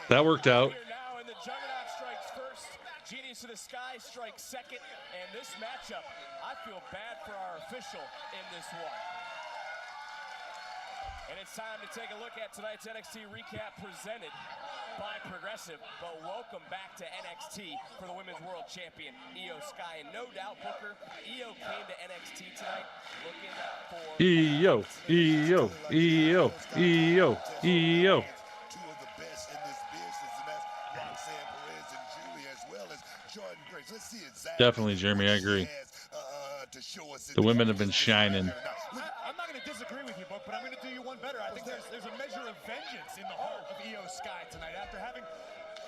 Speaker 4: That worked out.
Speaker 26: Here now, and the Juggernaut strikes first. Genius of the Sky strikes second. And this matchup, I feel bad for our official in this one. And it's time to take a look at tonight's NXT recap presented by Progressive. But welcome back to NXT for the Women's World Champion, Io Sky. And no doubt, Booker, Io came to NXT tonight looking for...
Speaker 4: Io.
Speaker 1: Two of the best in this business, and that's Roxanne Perez and Julia, as well as Jordan Grace. Let's see exactly.
Speaker 4: Definitely, Jeremy, I agree. The women have been shining.
Speaker 5: I'm not going to disagree with you, Book, but I'm going to do you one better. I think there's a measure of vengeance in the heart of Io Sky tonight. After having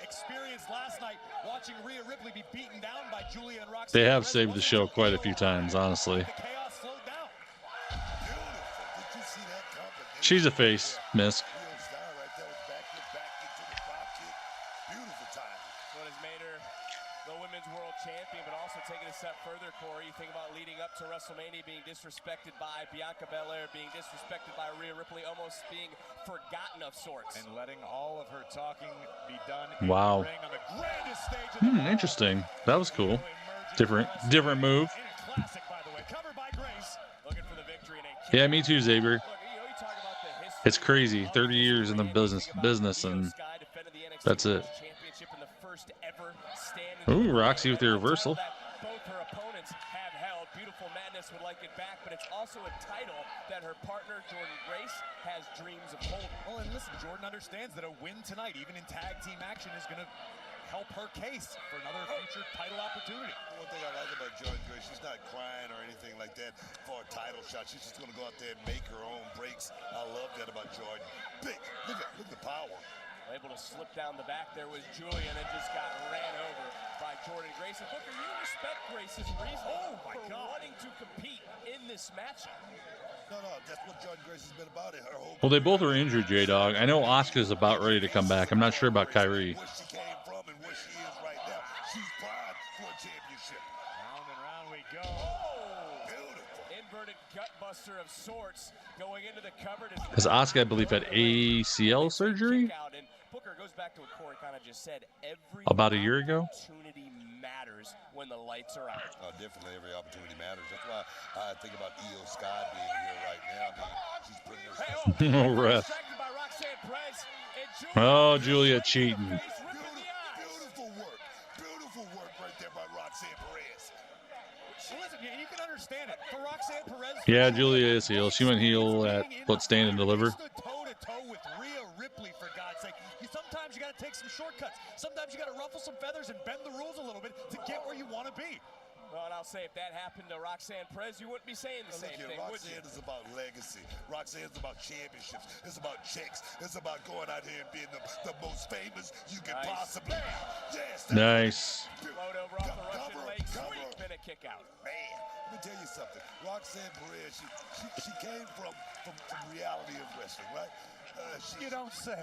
Speaker 5: experienced last night watching Rhea Ripley be beaten down by Julia and Roxanne.
Speaker 4: They have saved the show quite a few times, honestly. She's a face, Misk.
Speaker 26: What has made her the Women's World Champion, but also taking a step further, Corey. You think about leading up to WrestleMania, being disrespected by Bianca Belair, being disrespected by Rhea Ripley, almost being forgotten of sorts.
Speaker 5: And letting all of her talking be done
Speaker 4: Wow.
Speaker 5: in the ring on the grandest stage of the
Speaker 4: Interesting. That was cool. Different move.
Speaker 5: classic, by the way. Covered by Grace.
Speaker 26: Looking for the victory in a
Speaker 4: Yeah, me too, Xavier. It's crazy. 30 years in the business, and that's it. Ooh, Roxy with the reversal.
Speaker 26: Both her opponents have held. Beautiful Madness would like it back, but it's also a title that her partner, Jordan Grace, has dreams of holding.
Speaker 5: Well, and listen, Jordan understands that a win tonight, even in tag team action, is going to help her case for another future title opportunity.
Speaker 1: One thing I like about Jordan Grace, she's not crying or anything like that for a title shot. She's just going to go out there and make her own breaks. I love that about Jordan. Big, look at the power.
Speaker 26: Able to slip down the back there was Julia, and then just got ran over by Jordan Grace. And Booker, you respect Grace's reason for wanting to compete in this matchup.
Speaker 1: No, that's what Jordan Grace has been about it. Her whole
Speaker 4: Well, they both are injured, J-Dog. I know Asuka's about ready to come back. I'm not sure about Kyrie.
Speaker 1: where she came from and where she is right now. she's primed for a championship.
Speaker 5: Round and round we go.
Speaker 1: Beautiful.
Speaker 5: Inverted gut buster of sorts going into the cover.
Speaker 4: Because Asuka, I believe, had ACL surgery
Speaker 5: Booker goes back to what Corey kind of just said. Every
Speaker 4: about a year ago.
Speaker 5: opportunity matters when the lights are out.
Speaker 1: Oh, definitely every opportunity matters. That's why I think about Io Sky being here right now. I mean, she's putting her
Speaker 4: Oh, ref. Oh, Julia cheating.
Speaker 1: Beautiful work. Beautiful work right there by Roxanne Perez.
Speaker 5: Well, listen, you can understand it. For Roxanne Perez.
Speaker 4: Yeah, Julia is heel. She went heel at Stand and Deliver.
Speaker 5: Toe-to-toe with Rhea Ripley, for God's sake. Sometimes you got to take some shortcuts. Sometimes you got to ruffle some feathers and bend the rules a little bit to get where you want to be. Well, and I'll say if that happened to Roxanne Perez, you wouldn't be saying the same thing, would you?
Speaker 1: Roxanne is about legacy. Roxanne is about championships. It's about checks. It's about going out here and being the most famous you can possibly be. Yes.
Speaker 4: Nice.
Speaker 5: Float over off the Russian leg sweep and a kick out.
Speaker 1: Man, let me tell you something. Roxanne Perez, she came from reality of wrestling, right?
Speaker 5: You don't say.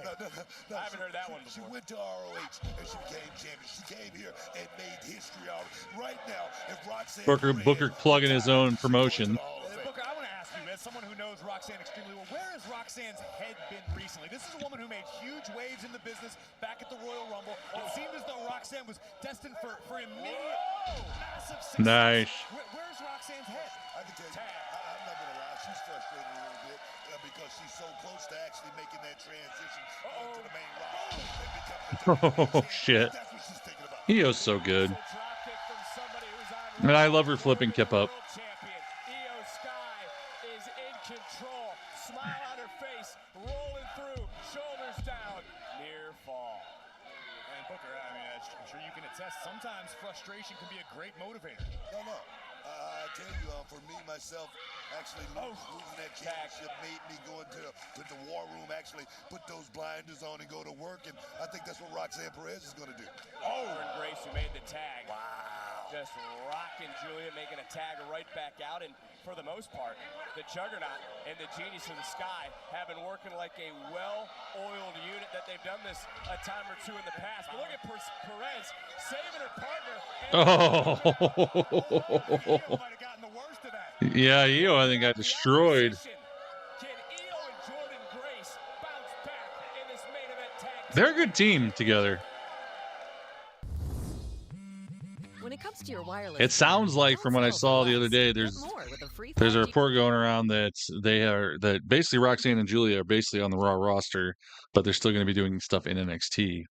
Speaker 1: No,
Speaker 5: I haven't heard that one before.
Speaker 1: She went to ROH and she became champion. She came here and made history out of it. Right now, if Roxanne
Speaker 4: Booker plugging his own promotion.
Speaker 5: Booker, I want to ask you, as someone who knows Roxanne extremely well, where has Roxanne's head been recently? This is a woman who made huge waves in the business back at the Royal Rumble. It seemed as though Roxanne was destined for immediate, massive success.
Speaker 4: Nice.
Speaker 5: Where's Roxanne's head?
Speaker 1: I can tell you, I'm not going to lie, she's frustrated a little bit because she's so close to actually making that transition to the main roster.
Speaker 4: Oh, shit. Io's so good. And I love her flipping Kip up.
Speaker 5: Io Sky is in control. Smile on her face, rolling through, shoulders down, near fall. And Booker, I mean, I'm sure you can attest, sometimes frustration can be a great motivator.
Speaker 1: No. I tell you, for me, myself, actually losing that championship made me go into the war room, actually put those blinders on and go to work, and I think that's what Roxanne Perez is going to do.
Speaker 5: And Grace, who made the tag. Wow. Just rocking Julia, making a tag right back out, and for the most part, the Juggernaut and the Genius of the Sky have been working like a well-oiled unit that they've done this a time or two in the past. But look at Perez saving her partner.
Speaker 4: Oh. Yeah, Io, I think, got destroyed. They're a good team together.
Speaker 7: When it comes to your wireless,
Speaker 4: it sounds like from what I saw the other day, there's a report going around that basically Roxanne and Julia are basically on the Raw roster, but they're still going to be doing stuff in NXT.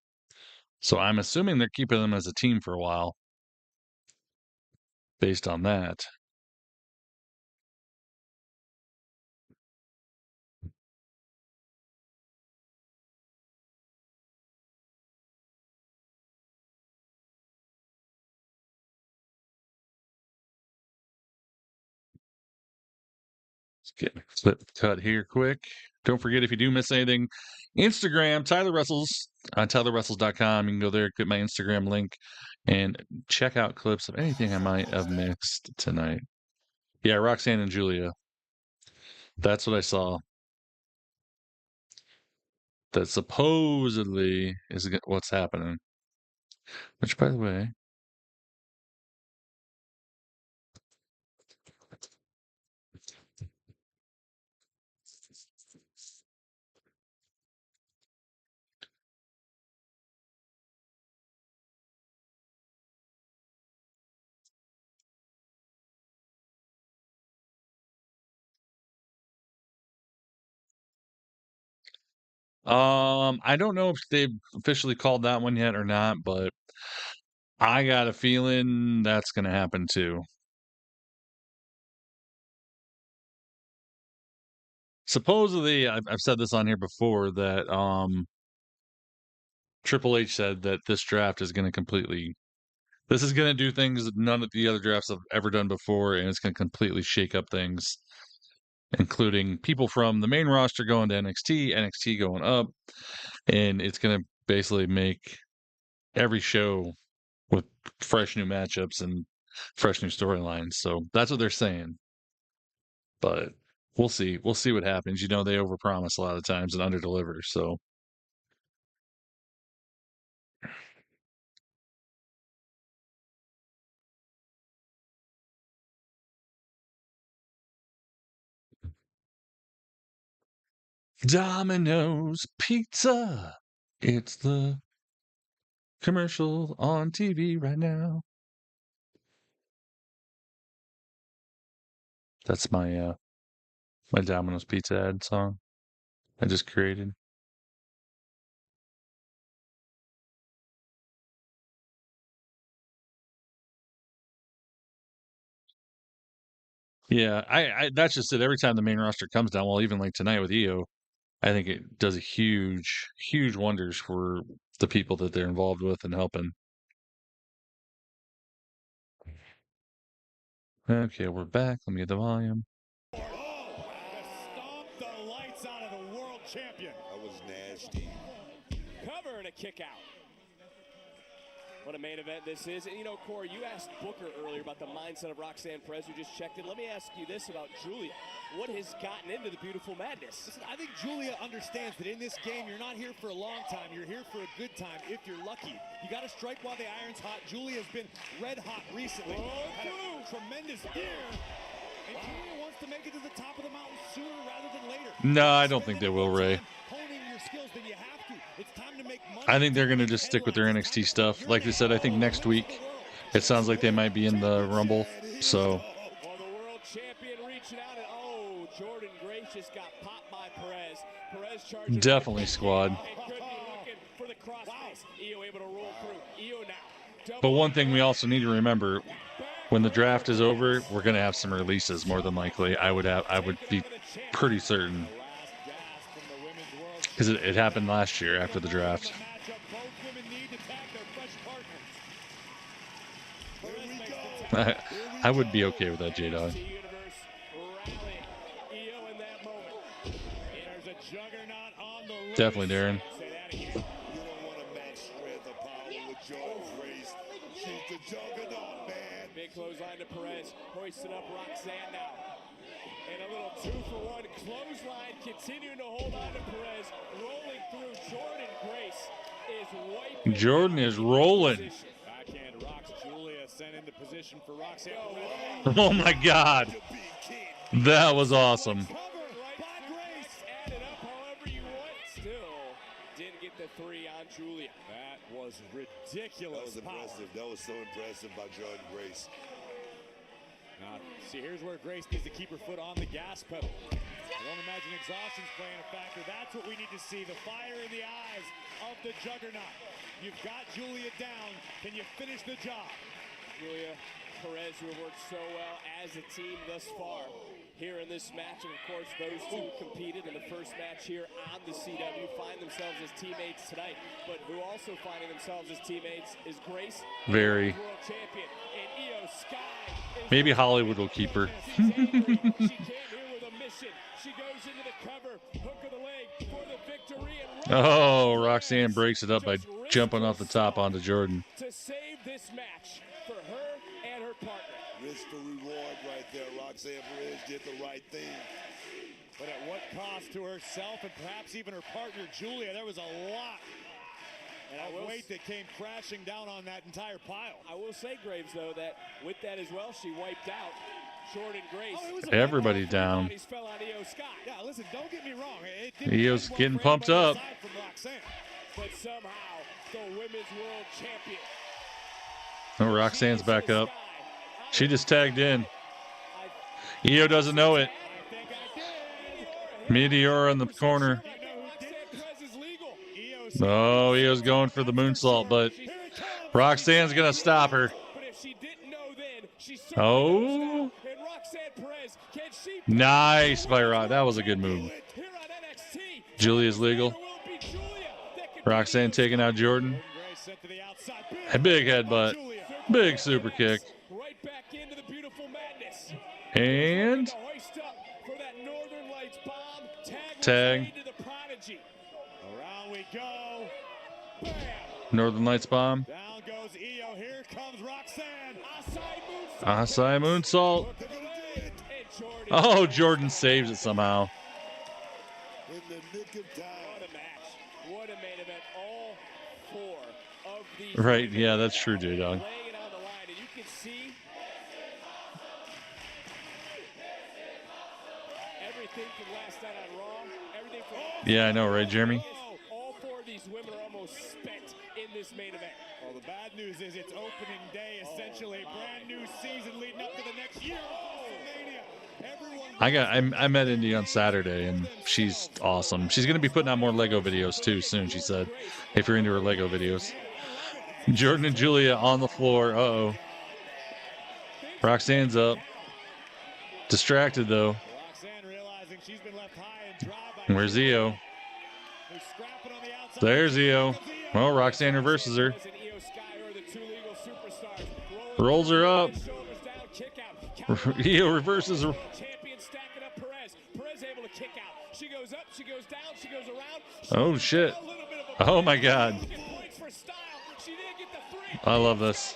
Speaker 4: So I'm assuming they're keeping them as a team for a while, based on that. Get a clip cut here quick. Don't forget, if you do miss anything, Instagram, Tyler Wrestles, on TylerWrestles.com. You can go there, get my Instagram link, and check out clips of anything I might have mixed tonight. Yeah, Roxanne and Julia. That's what I saw. That supposedly is what's happening. Which, by the way, I don't know if they've officially called that one yet or not, but I got a feeling that's going to happen too. Supposedly, I've said this on here before, that Triple H said that this draft is going to this is going to do things that none of the other drafts have ever done before, and it's going to completely shake up things, including people from the main roster going to NXT, NXT going up, and it's going to basically make every show with fresh new matchups and fresh new storylines. So that's what they're saying. But we'll see. We'll see what happens. You know, they overpromise a lot of times and underdeliver. So Domino's Pizza. It's the commercial on TV right now. That's my my Domino's Pizza ad song I just created. Yeah, I that's just it. Every time the main roster comes down, well, even like tonight with EO, I think it does a huge wonders for the people that they're involved with and helping. Okay, we're back. Let me get the volume.
Speaker 5: Stomp the lights out of the world champion.
Speaker 1: That was nasty.
Speaker 26: Cover and a kick out. What a main event this is. And you know, Corey, you asked Booker earlier about the mindset of Roxanne Perez, who just checked in. Let me ask you this about Julia. What has gotten into the beautiful madness?
Speaker 12: Listen, I think Julia understands that in this game, you're not here for a long time. You're here for a good time if you're lucky. You got to strike while the iron's hot. Julia's been red hot recently. Had a tremendous year. And Julia wants to make it to the top of the mountain sooner rather than later.
Speaker 4: No, I don't think they will, Ray.
Speaker 12: Honing your skills, then you have to. It's time to make money.
Speaker 4: I think they're going to just stick with their NXT stuff. Like I said, I think next week, it sounds like they might be in the Rumble. So.
Speaker 26: Well, the world champion reaching out and Jordan Grace just got popped by Perez. Perez charging.
Speaker 4: Definitely squad.
Speaker 26: For the cross face. EO able to roll through. EO now.
Speaker 4: But one thing we also need to remember, when the draft is over, we're going to have some releases more than likely. I would be pretty certain. Because it happened last year after the draft. I would be okay with that, J-Dog. Definitely, Darren.
Speaker 1: You don't want to match strength or power with Jordan Grace. She's the juggernaut, man.
Speaker 26: Big clothesline to Perez. Hoisted up Roxanne now. And a little 2-for-1 clothesline, continuing to hold on to Perez. Rolling through. Jordan Grace is wiping.
Speaker 4: Jordan is rolling.
Speaker 5: Backhand rocks Julia sent into position for Roxanne.
Speaker 4: Oh my God. That was awesome.
Speaker 26: Three on Julia.
Speaker 5: That was ridiculous.
Speaker 1: That was impressive. That was so impressive by Jordan Grace.
Speaker 5: Now, see, here's where Grace needs to keep her foot on the gas pedal. I don't imagine exhaustion's playing a factor. That's what we need to see, the fire in the eyes of the juggernaut. You've got Julia down. Can you finish the job?
Speaker 26: Julia, Perez, who have worked so well as a team thus far here in this match. And, of course, those two competed in the first match here on the CW, find themselves as teammates tonight. But who also finding themselves as teammates is Grace,
Speaker 4: Very.
Speaker 26: world champion, and Io Sky.
Speaker 4: Maybe Hollywood will keep her.
Speaker 26: She came here with a mission. She goes into the cover, hook of the leg for the victory. And
Speaker 4: Oh, Roxanne breaks it up by jumping off the top onto Jordan.
Speaker 26: to save this match for her and her partner.
Speaker 1: Risk for reward right there. Roxanne Perez did the right thing.
Speaker 5: But at what cost to herself and perhaps even her partner, Julia? There was a lot of weight that came crashing down on that entire pile.
Speaker 26: I will say, Graves, though, that with that as well, she wiped out Jordan Grace.
Speaker 4: Everybody down.
Speaker 26: Fell on Io Sky.
Speaker 5: Yeah, listen, don't get me wrong.
Speaker 4: Io's getting pumped up.
Speaker 26: But somehow, the women's world champion.
Speaker 4: Oh, Roxanne's back up. She just tagged in. Io doesn't know it. Meteor in the corner. Oh, Io's going for the moonsault, but Roxanne's going to stop her. Oh. Nice by Rock. That was a good move. Julia's legal. Roxanne taking out Jordan. A big headbutt. Big super kick. And tag.
Speaker 5: Around we go. Bam.
Speaker 4: Northern Lights bomb.
Speaker 5: Down goes Io. Here comes Roxanne.
Speaker 4: Asai moonsault. Oh, Jordan saves it somehow.
Speaker 1: In the nick of time.
Speaker 26: What a match. What a main event. All four of these.
Speaker 4: Right, yeah, that's true, J-Dog.
Speaker 26: Laying it on the line, and you can see everything from last night on Raw, everything from
Speaker 4: Yeah, I know, right, Jeremy?
Speaker 5: All four of these women are almost spent in this main event.
Speaker 12: Well, the bad news is it's opening day, essentially a brand new season leading up to the next year of WrestleMania.
Speaker 4: I met Indy on Saturday, and she's awesome. She's going to be putting out more Lego videos, too, soon, she said, if you're into her Lego videos. Jordan and Julia on the floor. Uh-oh. Roxanne's up. Distracted, though. Where's Io? There's Io. Well, Roxanne reverses her. Rolls her up. Io reverses her. Oh, shit. Oh, my God. I love this.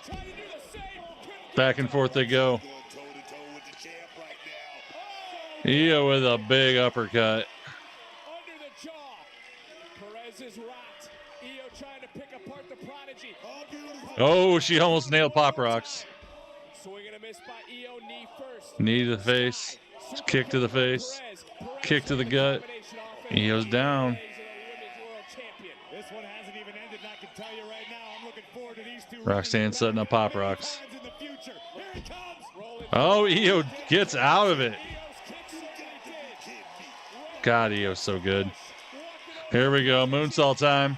Speaker 4: Back and forth they go. Io with a big uppercut. Oh, she almost nailed Pop Rocks. Knee to the face. Kick to the face. Kick to the gut. Io's down. Roxanne setting up Pop Rocks. Oh, Io gets out of it. God, Io's so good. Here we go. Moonsault time.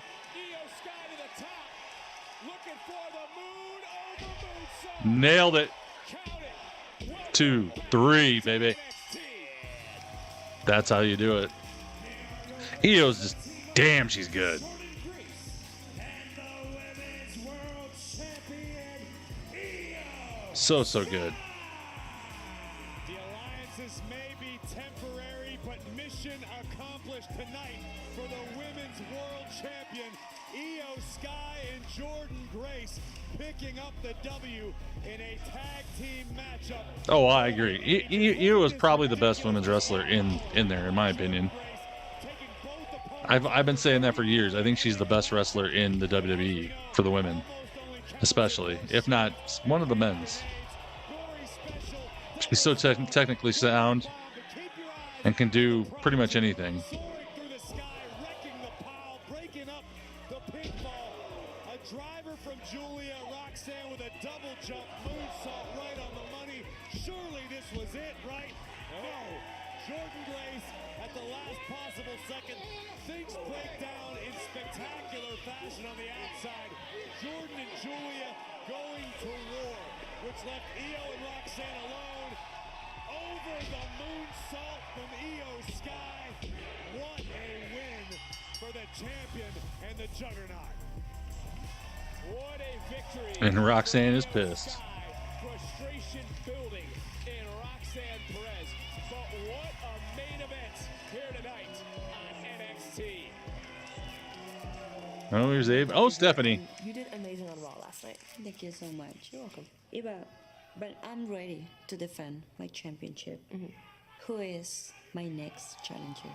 Speaker 4: Nailed it. 2, 3, baby. That's how you do it. Io's just, damn, she's good. So good.
Speaker 12: The alliances may be temporary, but mission accomplished tonight for the Women's World Champion, Io Sky and Jordan Grace, picking up the W in a tag team matchup.
Speaker 4: Oh, I agree. Io is probably the best women's wrestler in there, in my opinion. I've been saying that for years. I think she's the best wrestler in the WWE for the women, especially, if not one of the men's. She's so technically sound and can do pretty much anything.
Speaker 12: A driver from Julia, Roxanne with a double jump moonsault right on the money. Surely this was it, right? No. Jordan Grace at the last possible second. Things break down in spectacular fashion on the outside. Jordan and Julia going to war, which left Io and Roxanne alone. Over the moonsault from Io Sky. What a win for the champion and the juggernaut. What a victory.
Speaker 4: And Roxanne is pissed.
Speaker 5: Frustration building in Roxanne Perez. But what a main event here tonight on NXT.
Speaker 4: Oh, here's Abe. Oh, Stephanie.
Speaker 9: You did amazing on Raw last night.
Speaker 13: Thank you so much.
Speaker 9: You're welcome.
Speaker 13: But I'm ready to defend my championship. Who is my next challenger?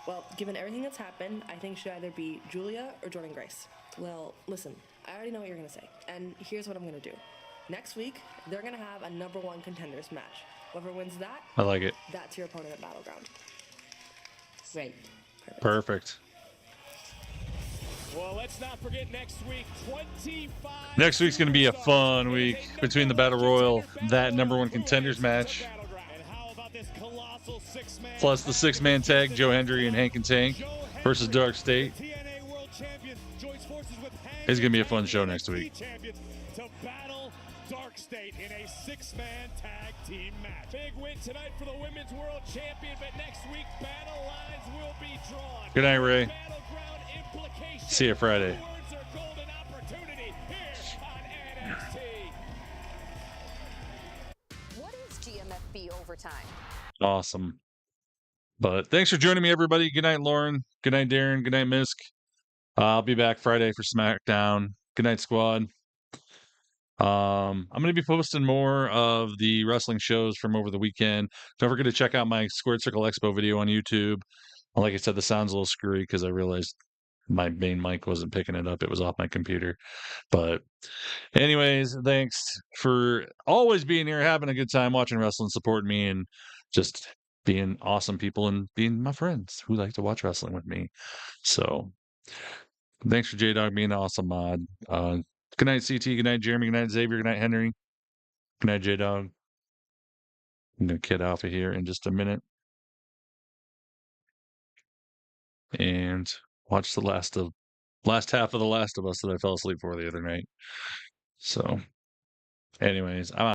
Speaker 9: Well, given everything that's happened, I think it should either be Julia or Jordan Grace.
Speaker 13: Well,
Speaker 9: listen, I already know what you're going to say, and here's what I'm going to do. Next week, they're going to have a #1 contenders match. Whoever wins that,
Speaker 4: I like it.
Speaker 9: That's your opponent at Battleground.
Speaker 13: Great.
Speaker 4: Perfect.
Speaker 5: Well, let's not forget next week, 25.
Speaker 4: Next week's going to be a fun week between the Battle Royal, that #1 contenders match, plus the 6-man tag, Joe Hendry and Hank and Tank versus Dark State. It's going to be a fun show next week.
Speaker 12: To battle Dark State in a 6-man tag team match.
Speaker 5: Big win tonight for the Women's World Champion, but next week battle lines will be drawn.
Speaker 4: Good night, Ray. See you Friday.
Speaker 7: What is GMFB overtime?
Speaker 4: Awesome. But thanks for joining me, everybody. Good night, Lauren. Good night, Darren. Good night, Misk. I'll be back Friday for SmackDown. Good night, squad. I'm going to be posting more of the wrestling shows from over the weekend. Don't forget to check out my Squared Circle Expo video on YouTube. Like I said, the sound's a little screwy because I realized my main mic wasn't picking it up. It was off my computer. But anyways, thanks for always being here, having a good time, watching wrestling, supporting me, and just being awesome people and being my friends who like to watch wrestling with me. So thanks for J-Dog being an awesome mod. Good night, CT. Good night, Jeremy. Good night, Xavier. Good night, Henry. Good night, J-Dog. I'm going to get off of here in just a minute and watch the last half of The Last of Us that I fell asleep for the other night. So anyways, I'm out.